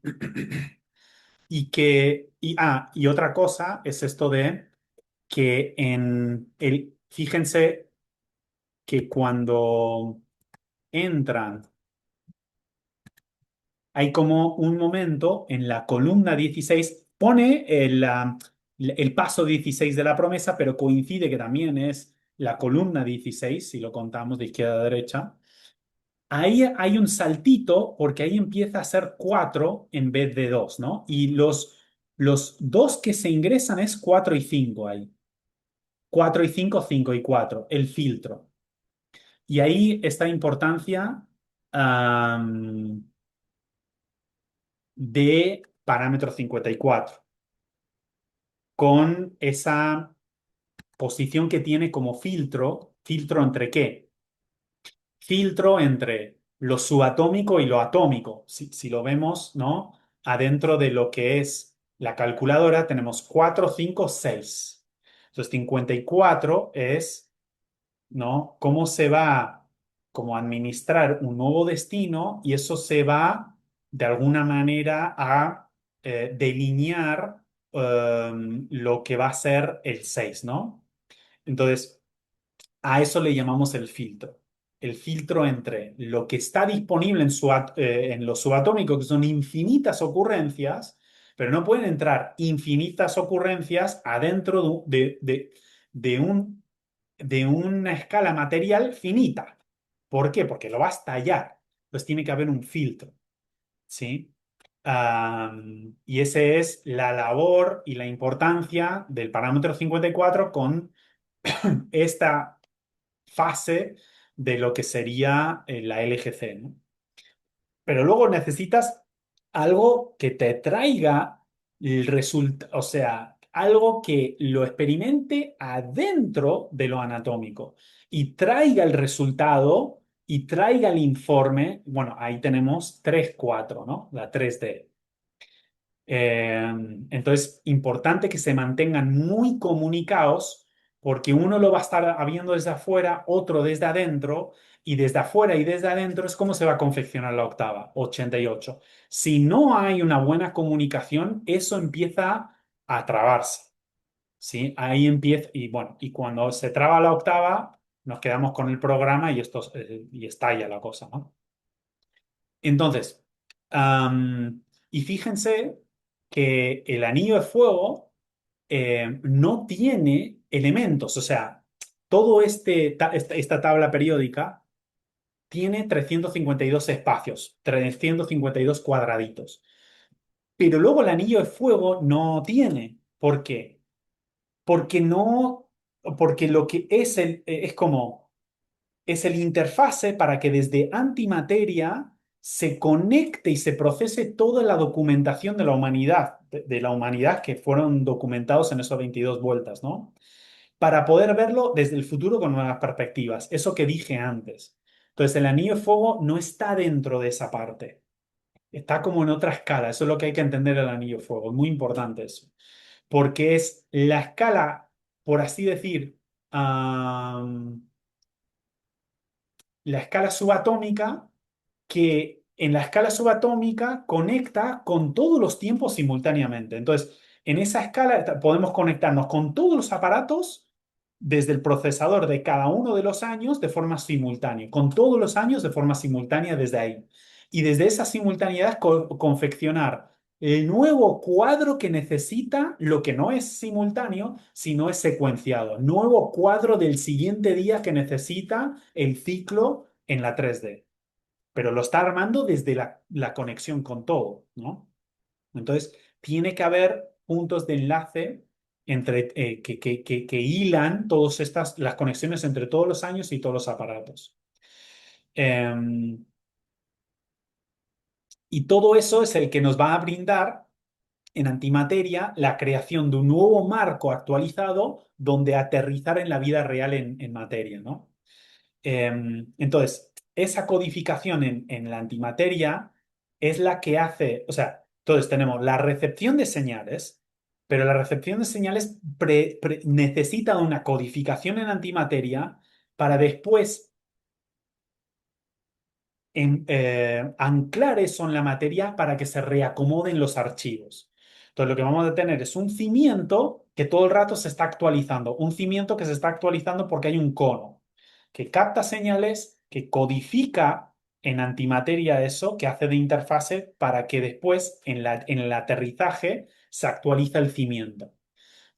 y otra cosa es esto de que fíjense que cuando entran, hay como un momento en la columna 16, pone el paso 16 de la promesa, pero coincide que también es la columna 16, si lo contamos de izquierda a derecha. Ahí hay un saltito porque ahí empieza a ser 4 en vez de 2, ¿no? Y los dos que se ingresan es 4 y 5 ahí. 4 y 5, 5 y 4, el filtro. Y ahí está la importancia de parámetro 54, con esa posición que tiene como filtro. ¿Filtro entre qué? Filtro entre lo subatómico y lo atómico. Si lo vemos, ¿no? Adentro de lo que es la calculadora tenemos 4, 5, 6. Entonces 54 es, ¿no? Cómo se va como a administrar un nuevo destino y eso se va de alguna manera a delinear lo que va a ser el 6, ¿no? Entonces, a eso le llamamos el filtro. El filtro entre lo que está disponible en lo subatómico, que son infinitas ocurrencias, pero no pueden entrar infinitas ocurrencias adentro de un, de una escala material finita. ¿Por qué? Porque lo va a estallar. Entonces tiene que haber un filtro, ¿sí? Y ese es la labor y la importancia del parámetro 54 con esta fase de lo que sería la LGC, ¿no? Pero luego necesitas algo que te traiga el resultado, o sea, algo que lo experimente adentro de lo anatómico y traiga el resultado y traiga el informe. Bueno, ahí tenemos 3 4, ¿no? La 3D. Eh, entonces, importante que se mantengan muy comunicados porque uno lo va a estar viendo desde afuera, otro desde adentro, y desde afuera y desde adentro es como se va a confeccionar la octava, 88. Si no hay una buena comunicación, eso empieza a trabarse, ¿sí? Ahí empieza, y bueno, y cuando se traba la octava, nos quedamos con el programa y, y estalla la cosa, ¿no? Entonces, y fíjense que el anillo de fuego no tiene elementos, o sea, todo esta tabla periódica tiene 352 espacios, 352 cuadraditos, pero luego el anillo de fuego no tiene. ¿Por qué? Porque no, porque lo que es es como es el interfase para que desde antimateria se conecte y se procese toda la documentación de la humanidad, de la humanidad que fueron documentados en esas 22 vueltas, ¿no? Para poder verlo desde el futuro con nuevas perspectivas, eso que dije antes. Entonces, el anillo de fuego no está dentro de esa parte, está como en otra escala, eso es lo que hay que entender del anillo de fuego, es muy importante eso, porque es la escala, por así decir, la escala subatómica que en la escala subatómica conecta con todos los tiempos simultáneamente. Entonces, en esa escala podemos conectarnos con todos los aparatos desde el procesador de cada uno de los años de forma simultánea, con todos los años de forma simultánea desde ahí. Y desde esa simultaneidad confeccionar el nuevo cuadro que necesita lo que no es simultáneo, sino es secuenciado. Nuevo cuadro del siguiente día que necesita el ciclo en la 3D, pero lo está armando desde la conexión con todo, ¿no? Entonces, tiene que haber puntos de enlace que hilan todas las conexiones entre todos los años y todos los aparatos. Eh, y todo eso es el que nos va a brindar en antimateria la creación de un nuevo marco actualizado donde aterrizar en la vida real en materia, ¿no? Entonces, esa codificación en la antimateria es la que hace, o sea, entonces tenemos la recepción de señales, pero la recepción de señales necesita una codificación en antimateria para después anclar eso en la materia para que se reacomoden los archivos. Entonces, lo que vamos a tener es un cimiento que todo el rato se está actualizando, un cimiento que se está actualizando porque hay un cono que capta señales, que codifica en antimateria eso, que hace de interfase para que después en el aterrizaje se actualiza el cimiento.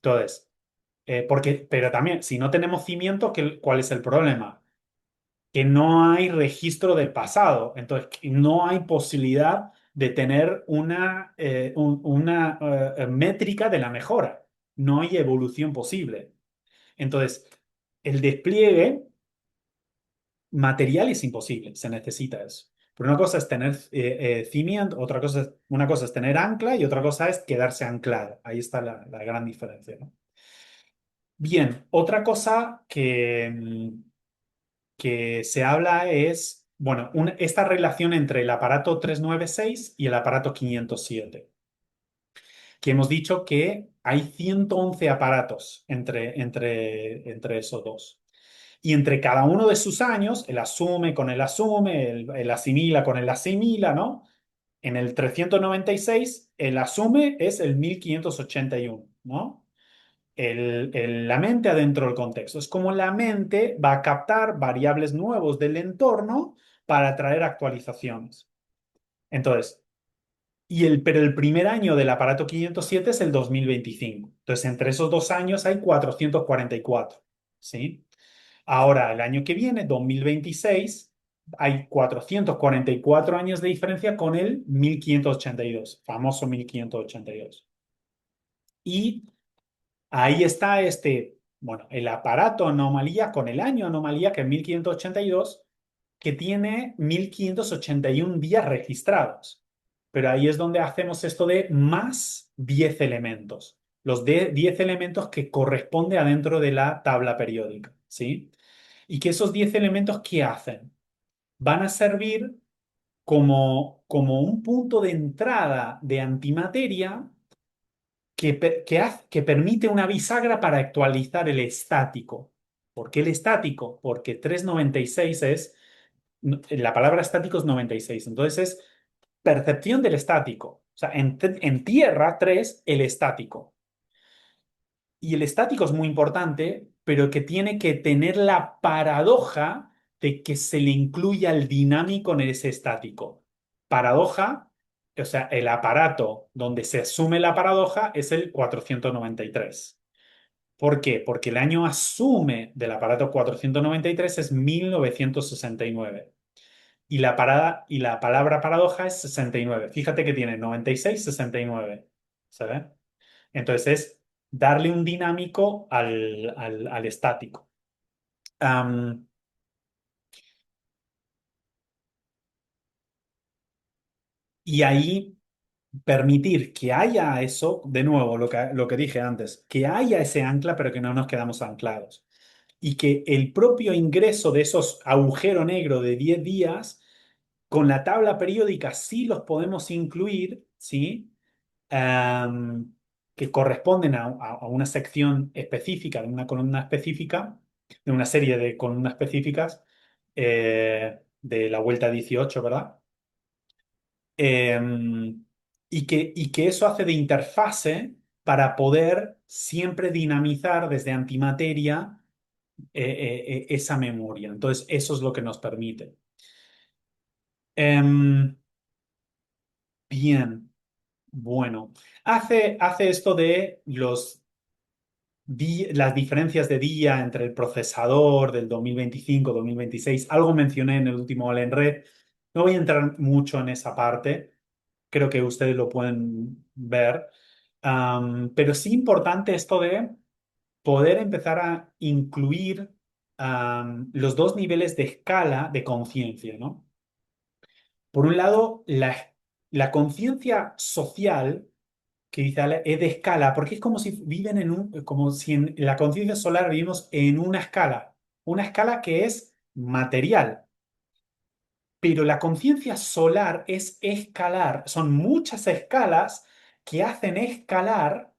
Entonces, pero también, si no tenemos cimiento, ¿cuál es el problema? Que no hay registro del pasado. Entonces, que no hay posibilidad de tener una métrica de la mejora. No hay evolución posible. Entonces, el despliegue material es imposible, se necesita eso. Pero una cosa es tener cimiento, una cosa es tener ancla y otra cosa es quedarse anclado. Ahí está la gran diferencia, ¿no? Bien, otra cosa que se habla es, bueno, esta relación entre el aparato 396 y el aparato 507, que hemos dicho que hay 111 aparatos entre esos dos. Y entre cada uno de sus años, el asume con el asume, el asimila con el asimila, ¿no? En el 396, el asume es el 1581, ¿no? La mente adentro del contexto. Es como la mente va a captar variables nuevos del entorno para traer actualizaciones. Entonces, pero el primer año del aparato 507 es el 2025. Entonces, entre esos dos años hay 444, ¿sí? Ahora, el año que viene, 2026, hay 444 años de diferencia con el 1582, famoso 1582. Y ahí está bueno, el aparato anomalía con el año anomalía, que es 1582, que tiene 1581 días registrados. Pero ahí es donde hacemos esto de más 10 elementos. Los de 10 elementos que corresponde adentro de la tabla periódica, ¿sí? Y que esos 10 elementos, ¿qué hacen? Van a servir como un punto de entrada de antimateria que permite una bisagra para actualizar el estático. ¿Por qué el estático? Porque 396 la palabra estático es 96, entonces es percepción del estático. O sea, en tierra 3 el estático. Y el estático es muy importante, pero que tiene que tener la paradoja de que se le incluya el dinámico en ese estático. Paradoja, o sea, el aparato donde se asume la paradoja es el 493. ¿Por qué? Porque el año asume del aparato 493 es 1969. Y la palabra paradoja es 69. Fíjate que tiene 96, 69. ¿Sabes? Entonces es darle un dinámico al estático. Am, y ahí permitir que haya eso, de nuevo, lo que dije antes, que haya ese ancla, pero que no nos quedamos anclados. Y que el propio ingreso de esos agujero negro de 10 días, con la tabla periódica sí los podemos incluir, ¿sí? Am, que corresponden a una sección específica, de una columna específica, de una serie de columnas específicas de la vuelta 18, ¿verdad? Y que eso hace de interfase para poder siempre dinamizar desde antimateria esa memoria. Entonces, eso es lo que nos permite. Em, bien, bueno. Hace esto de las diferencias de día entre el procesador del 2025, 2026. Algo mencioné en el último All en Red. No voy a entrar mucho en esa parte. Creo que ustedes lo pueden ver. Pero sí importante esto de poder empezar a incluir los dos niveles de escala de conciencia, ¿no? Por un lado, la conciencia social que dice es de escala, porque es como si viven como si en la conciencia solar vivimos en una escala que es material, pero la conciencia solar es escalar, son muchas escalas que hacen escalar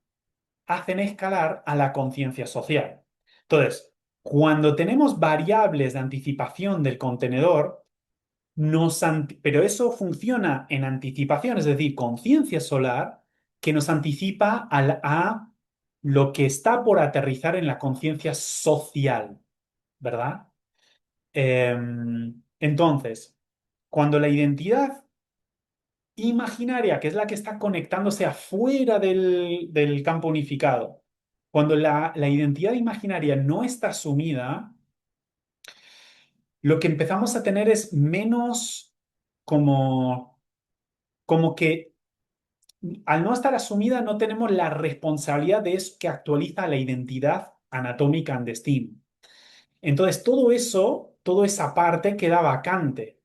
a la conciencia social. Entonces, cuando tenemos variables de anticipación del contenedor, pero eso funciona en anticipación, es decir, conciencia solar que nos anticipa a lo que está por aterrizar en la conciencia social, ¿verdad? Entonces, cuando la identidad imaginaria, que es la que está conectándose afuera del campo unificado, Cuando la identidad imaginaria no está asumida, lo que empezamos a tener es menos como, como que al no estar asumida no tenemos la responsabilidad de eso que actualiza la identidad anatómica en destino. Entonces todo eso, toda esa parte queda vacante.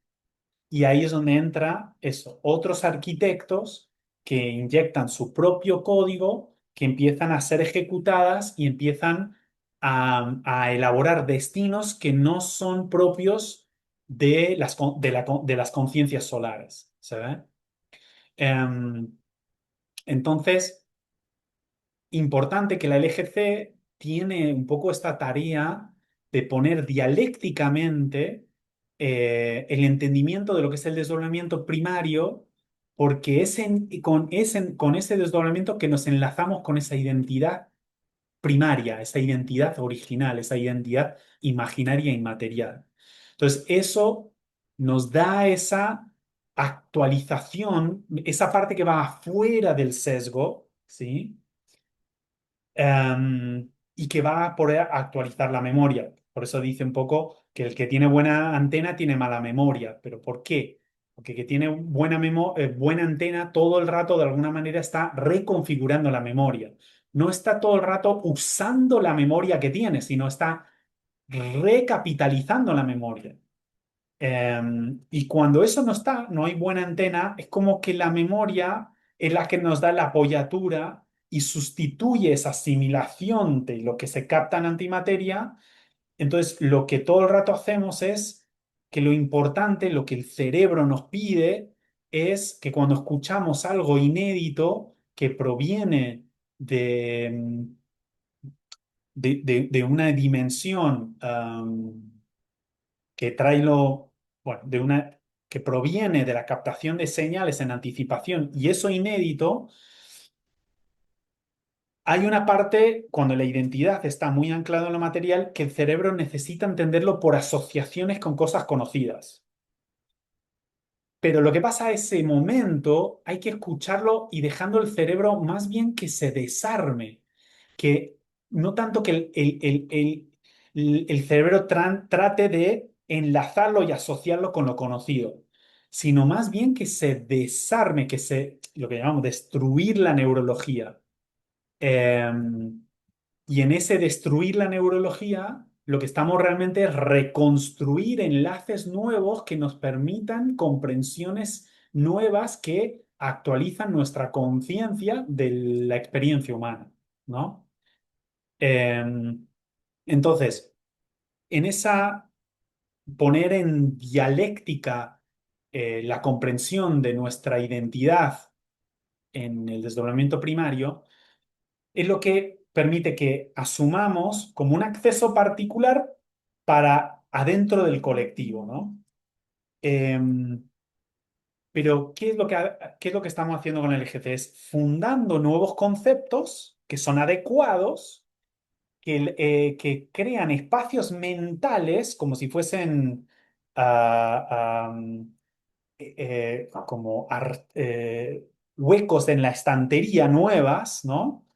Y ahí es donde entra eso, otros arquitectos que inyectan su propio código, que empiezan a ser ejecutadas y empiezan a elaborar destinos que no son propios de las conciencias solares. ¿Se ve? Em, entonces, importante que la LGC tiene un poco esta tarea de poner dialécticamente el entendimiento de lo que es el desdoblamiento primario, porque con ese desdoblamiento que nos enlazamos con esa identidad primaria, esa identidad original, esa identidad imaginaria e inmaterial. Entonces, eso nos da esa actualización, esa parte que va afuera del sesgo, ¿sí? Y que va a poder actualizar la memoria. Por eso dice un poco que el que tiene buena antena tiene mala memoria. ¿Pero por qué? Porque el que tiene buena antena todo el rato de alguna manera está reconfigurando la memoria. No está todo el rato usando la memoria que tiene, sino está recapitalizando la memoria. Y cuando eso no está, no hay buena antena, es como que la memoria es la que nos da la apoyatura y sustituye esa asimilación de lo que se capta en antimateria. Entonces, lo que todo el rato hacemos es que lo importante, lo que el cerebro nos pide, es que cuando escuchamos algo inédito que proviene de una dimensión que trae bueno, que proviene de la captación de señales en anticipación y eso inédito, hay una parte, cuando la identidad está muy anclada en lo material, que el cerebro necesita entenderlo por asociaciones con cosas conocidas. Pero lo que pasa a ese momento, hay que escucharlo y dejando el cerebro más bien que se desarme, que no tanto que el cerebro trate de enlazarlo y asociarlo con lo conocido, sino más bien que se desarme, lo que llamamos destruir la neurología. Eh, y en ese destruir la neurología, lo que estamos realmente es reconstruir enlaces nuevos que nos permitan comprensiones nuevas que actualizan nuestra conciencia de la experiencia humana, ¿no? Eh, entonces, en esa poner en dialéctica la comprensión de nuestra identidad en el desdoblamiento primario, es lo que permite que asumamos como un acceso particular para adentro del colectivo, ¿no? Pero, qué es lo que estamos haciendo con el EGC? Es fundando nuevos conceptos que son adecuados que crean espacios mentales como si fuesen como huecos en la estantería nuevas, ¿no?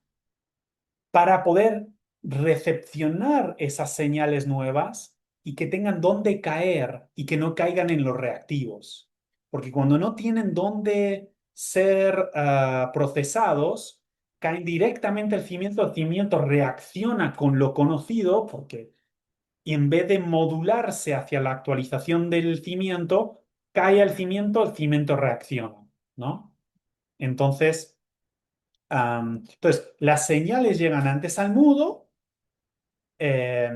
Para poder recepcionar esas señales nuevas y que tengan dónde caer y que no caigan en los reactivos. Porque cuando no tienen dónde ser procesados, caen directamente al cimiento, el cimiento reacciona con lo conocido, porque y en vez de modularse hacia la actualización del cimiento, cae al cimiento, el cimiento reacciona, ¿no? Entonces, las señales llegan antes al mudo, eh,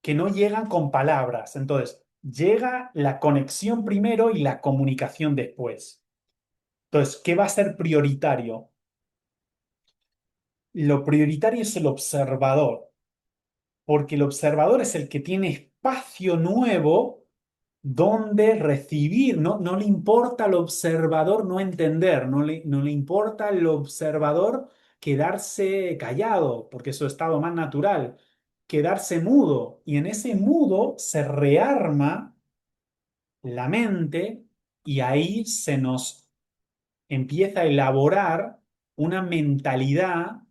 que no llegan con palabras. Entonces, llega la conexión primero y la comunicación después. Entonces, ¿qué va a ser prioritario? Lo prioritario es el observador, porque el observador es el que tiene espacio nuevo donde recibir, no le importa al observador no entender, no le importa al observador quedarse callado, porque es su estado más natural, quedarse mudo, y en ese mudo se rearma la mente y ahí se nos empieza a elaborar una mentalidad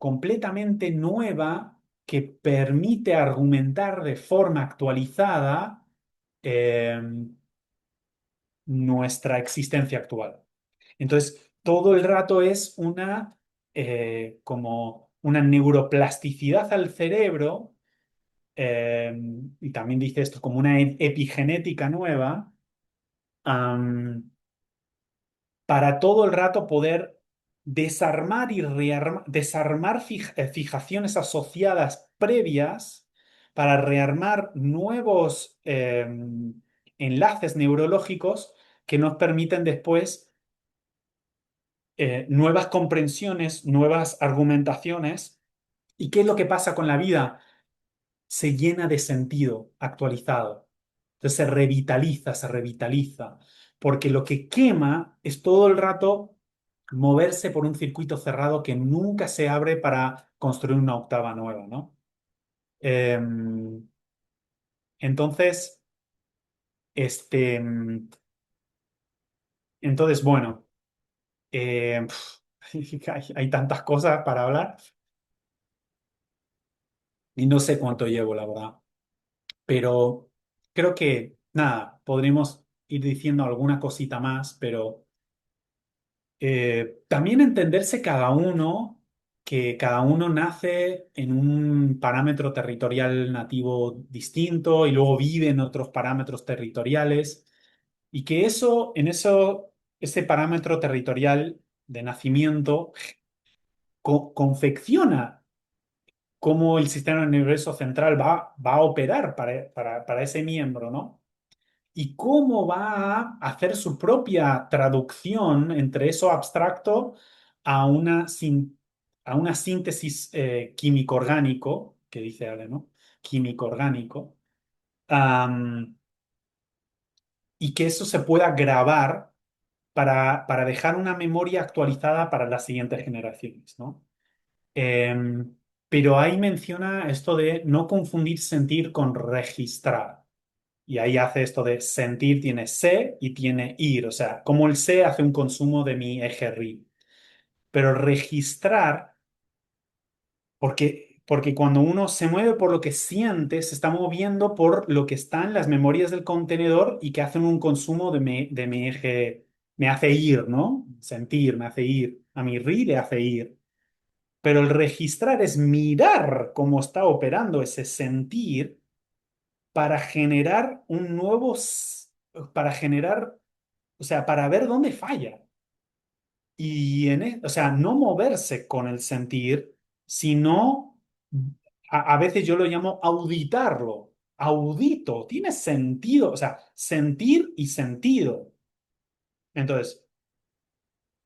completamente nueva que permite argumentar de forma actualizada eh, nuestra existencia actual. Entonces, todo el rato es como una neuroplasticidad al cerebro, eh, y también dice esto como una epigenética nueva, am, para todo el rato poder desarmar y desarmar fijaciones asociadas previas para rearmar nuevos enlaces neurológicos que nos permiten después nuevas comprensiones, nuevas argumentaciones. ¿Y qué es lo que pasa con la vida? Se llena de sentido actualizado. Entonces se revitaliza, porque lo que quema es todo el rato moverse por un circuito cerrado que nunca se abre para construir una octava nueva, ¿no? Entonces, este, bueno, hay tantas cosas para hablar y no sé cuánto llevo, la verdad. Pero creo que, nada, podremos ir diciendo alguna cosita más, pero también entenderse cada uno, que cada uno nace en un parámetro territorial nativo distinto y luego vive en otros parámetros territoriales, y que ese parámetro territorial de nacimiento confecciona cómo el sistema nervioso central va a operar para ese miembro, ¿no? Y cómo va a hacer su propia traducción entre eso abstracto a a una síntesis químico-orgánico, que dice Ale, ¿no? Químico-orgánico, am, y que eso se pueda grabar para dejar una memoria actualizada para las siguientes generaciones, ¿no? Em, pero ahí menciona esto de no confundir sentir con registrar. Y ahí hace esto de sentir, tiene se y tiene ir. O sea, como el se hace un consumo de mi eje RI. Pero registrar, porque cuando uno se mueve por lo que siente, se está moviendo por lo que está en las memorias del contenedor y que hacen un consumo de mi eje, me hace ir, ¿no? Sentir, me hace ir. A mi RI le hace ir. Pero el registrar es mirar cómo está operando ese sentir para generar para generar, o sea, para ver dónde falla. Y o sea, no moverse con el sentir, sino a veces yo lo llamo auditarlo. Audito, tiene sentido, o sea, sentir y sentido. Entonces,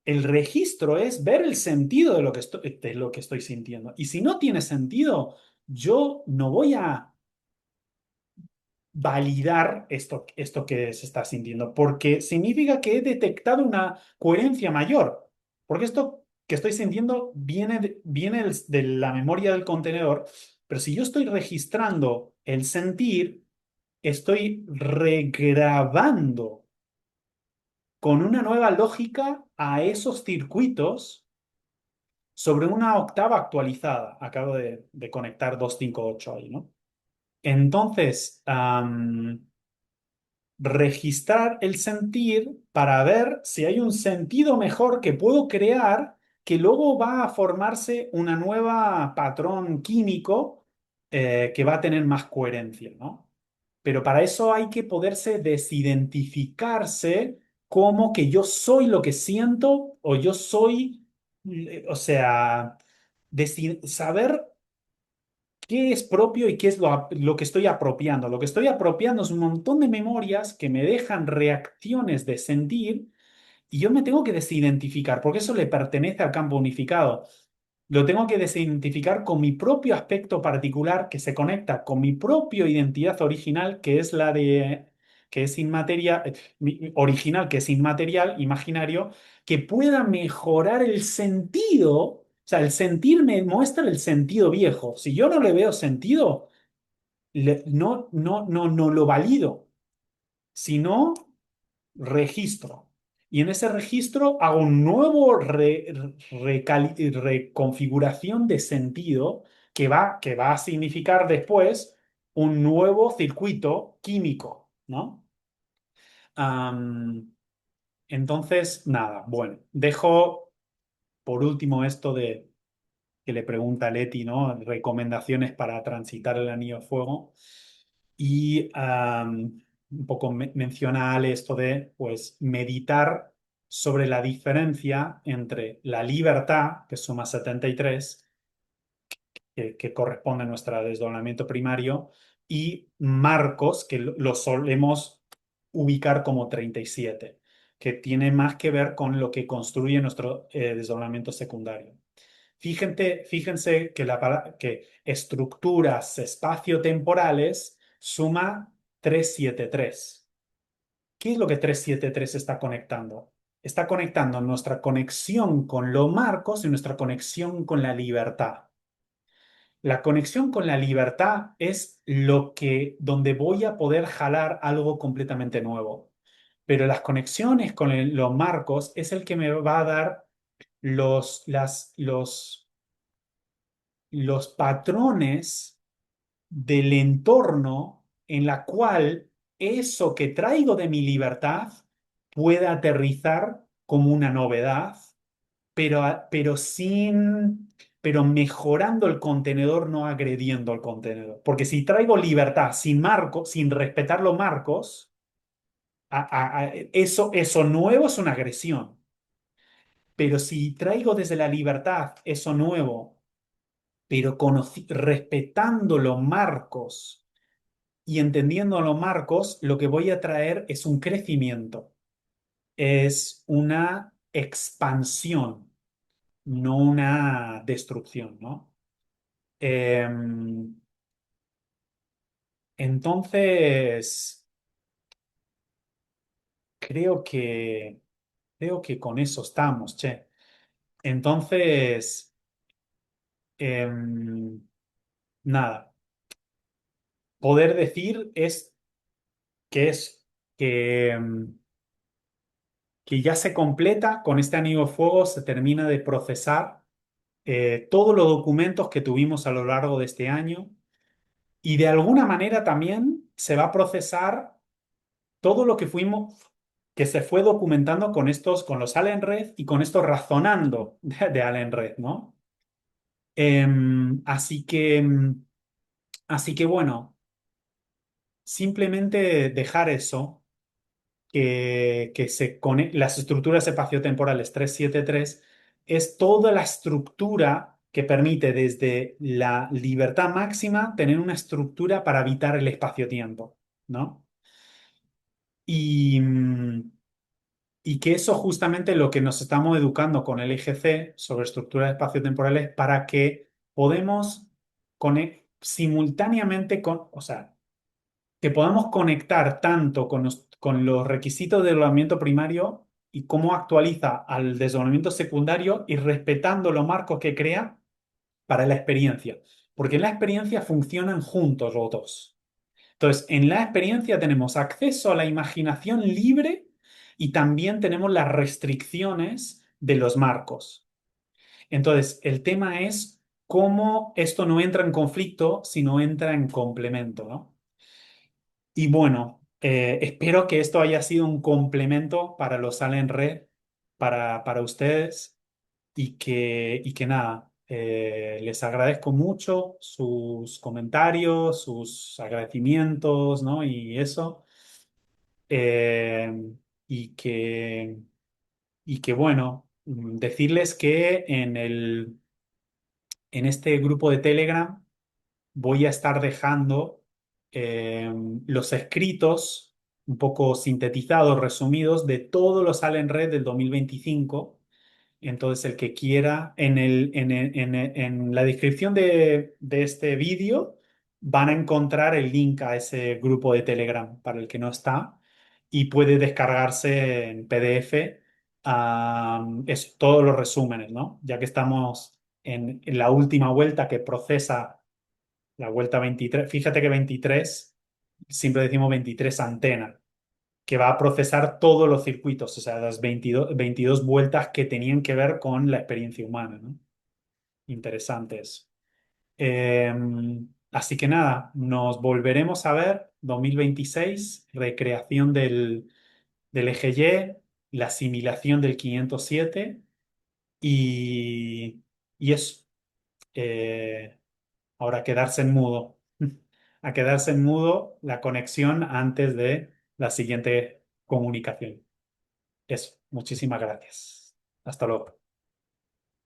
el registro es ver el sentido de lo que estoy sintiendo. Y si no tiene sentido, yo no voy a validar esto que se está sintiendo, porque significa que he detectado una coherencia mayor, porque esto que estoy sintiendo viene de la memoria del contenedor, pero si yo estoy registrando el sentir, estoy regrabando con una nueva lógica a esos circuitos sobre una octava actualizada. Acabo de conectar 258 ahí, ¿no? Entonces, registrar el sentir para ver si hay un sentido mejor que puedo crear que luego va a formarse una nueva patrón químico que va a tener más coherencia, ¿no? Pero para eso hay que poderse desidentificarse como que yo soy lo que siento o yo soy, o sea, saber qué es propio y qué es lo que estoy apropiando. Lo que estoy apropiando es un montón de memorias que me dejan reacciones de sentir y yo me tengo que desidentificar, porque eso le pertenece al campo unificado. Lo tengo que desidentificar con mi propio aspecto particular que se conecta con mi propia identidad original, que es que es inmaterial, original, que es inmaterial, imaginario, que pueda mejorar el sentido. O sea, el sentir me muestra el sentido viejo. Si yo no le veo sentido, no lo valido, sino registro. Y en ese registro hago un nuevo reconfiguración de sentido que va a significar después un nuevo circuito químico, ¿no? Am, entonces, nada, bueno, dejo por último esto de que le pregunta Leti, ¿no? Recomendaciones para transitar el anillo de fuego. Y un poco menciona Ale esto de, pues, meditar sobre la diferencia entre la libertad, que suma 73, que corresponde a nuestro desdoblamiento primario, y Marcos, que lo solemos ubicar como 37, que tiene más que ver con lo que construye nuestro desdoblamiento secundario. Fíjense que, que estructuras espaciotemporales suma 373. ¿Qué es lo que 373 está conectando? Está conectando nuestra conexión con lo marcos y nuestra conexión con la libertad. La conexión con la libertad es donde voy a poder jalar algo completamente nuevo. Pero las conexiones con los marcos es el que me va a dar los patrones del entorno en la cual eso que traigo de mi libertad pueda aterrizar como una novedad, pero mejorando el contenedor, no agrediendo el contenedor. Porque si traigo libertad sin marco, sin respetar los marcos, eso nuevo es una agresión. Pero si traigo desde la libertad eso nuevo, pero respetando los marcos y entendiendo los marcos, lo que voy a traer es un crecimiento, es una expansión, no una destrucción, ¿no? Em, entonces, creo que, creo que con eso estamos, che. Entonces, em, nada, poder decir es que, que ya se completa con este anillo de fuego, se termina de procesar todos los documentos que tuvimos a lo largo de este año y de alguna manera también se va a procesar todo lo que se fue documentando con los Allen Red y con estos razonando de Allen Red, ¿no? Así que, bueno, simplemente dejar eso las estructuras espaciotemporales 373 es toda la estructura que permite desde la libertad máxima tener una estructura para habitar el espacio-tiempo, ¿no? Y, y que eso justamente lo que nos estamos educando con el eje C sobre estructuras espaciotemporales para que podemos simultáneamente o sea, que podamos conectar tanto con los requisitos de desdoblamiento primario y cómo actualiza al desdoblamiento secundario y respetando los marcos que crea para la experiencia. Porque en la experiencia funcionan juntos los dos. Entonces, en la experiencia tenemos acceso a la imaginación libre y también tenemos las restricciones de los marcos. Entonces, el tema es cómo esto no entra en conflicto, sino entra en complemento, ¿no? Y bueno, espero que esto haya sido un complemento para los Salen Red, para ustedes, y que nada, les agradezco mucho sus comentarios, sus agradecimientos, ¿no? Y eso. Eh, y que, bueno, decirles que en este grupo de Telegram voy a estar dejando eh, los escritos un poco sintetizados, resumidos, de todos los Allen Red del 2025. Entonces, el que quiera, en la descripción de este vídeo van a encontrar el link a ese grupo de Telegram para el que no está y puede descargarse en PDF todos los resúmenes, ¿no? Ya que estamos en la última vuelta que procesa la vuelta 23. Fíjate que 23, siempre decimos 23 antenas. que va a procesar todos los circuitos, o sea, las 22 vueltas que tenían que ver con la experiencia humana, ¿no? Interesante eso. Eh, Así que nada, nos volveremos a ver 2026, recreación del eje Y, la asimilación del 507 y, y eso. Eh, Ahora quedarse en mudo. A quedarse en mudo la conexión antes de la siguiente comunicación. Eso, muchísimas gracias. Hasta luego.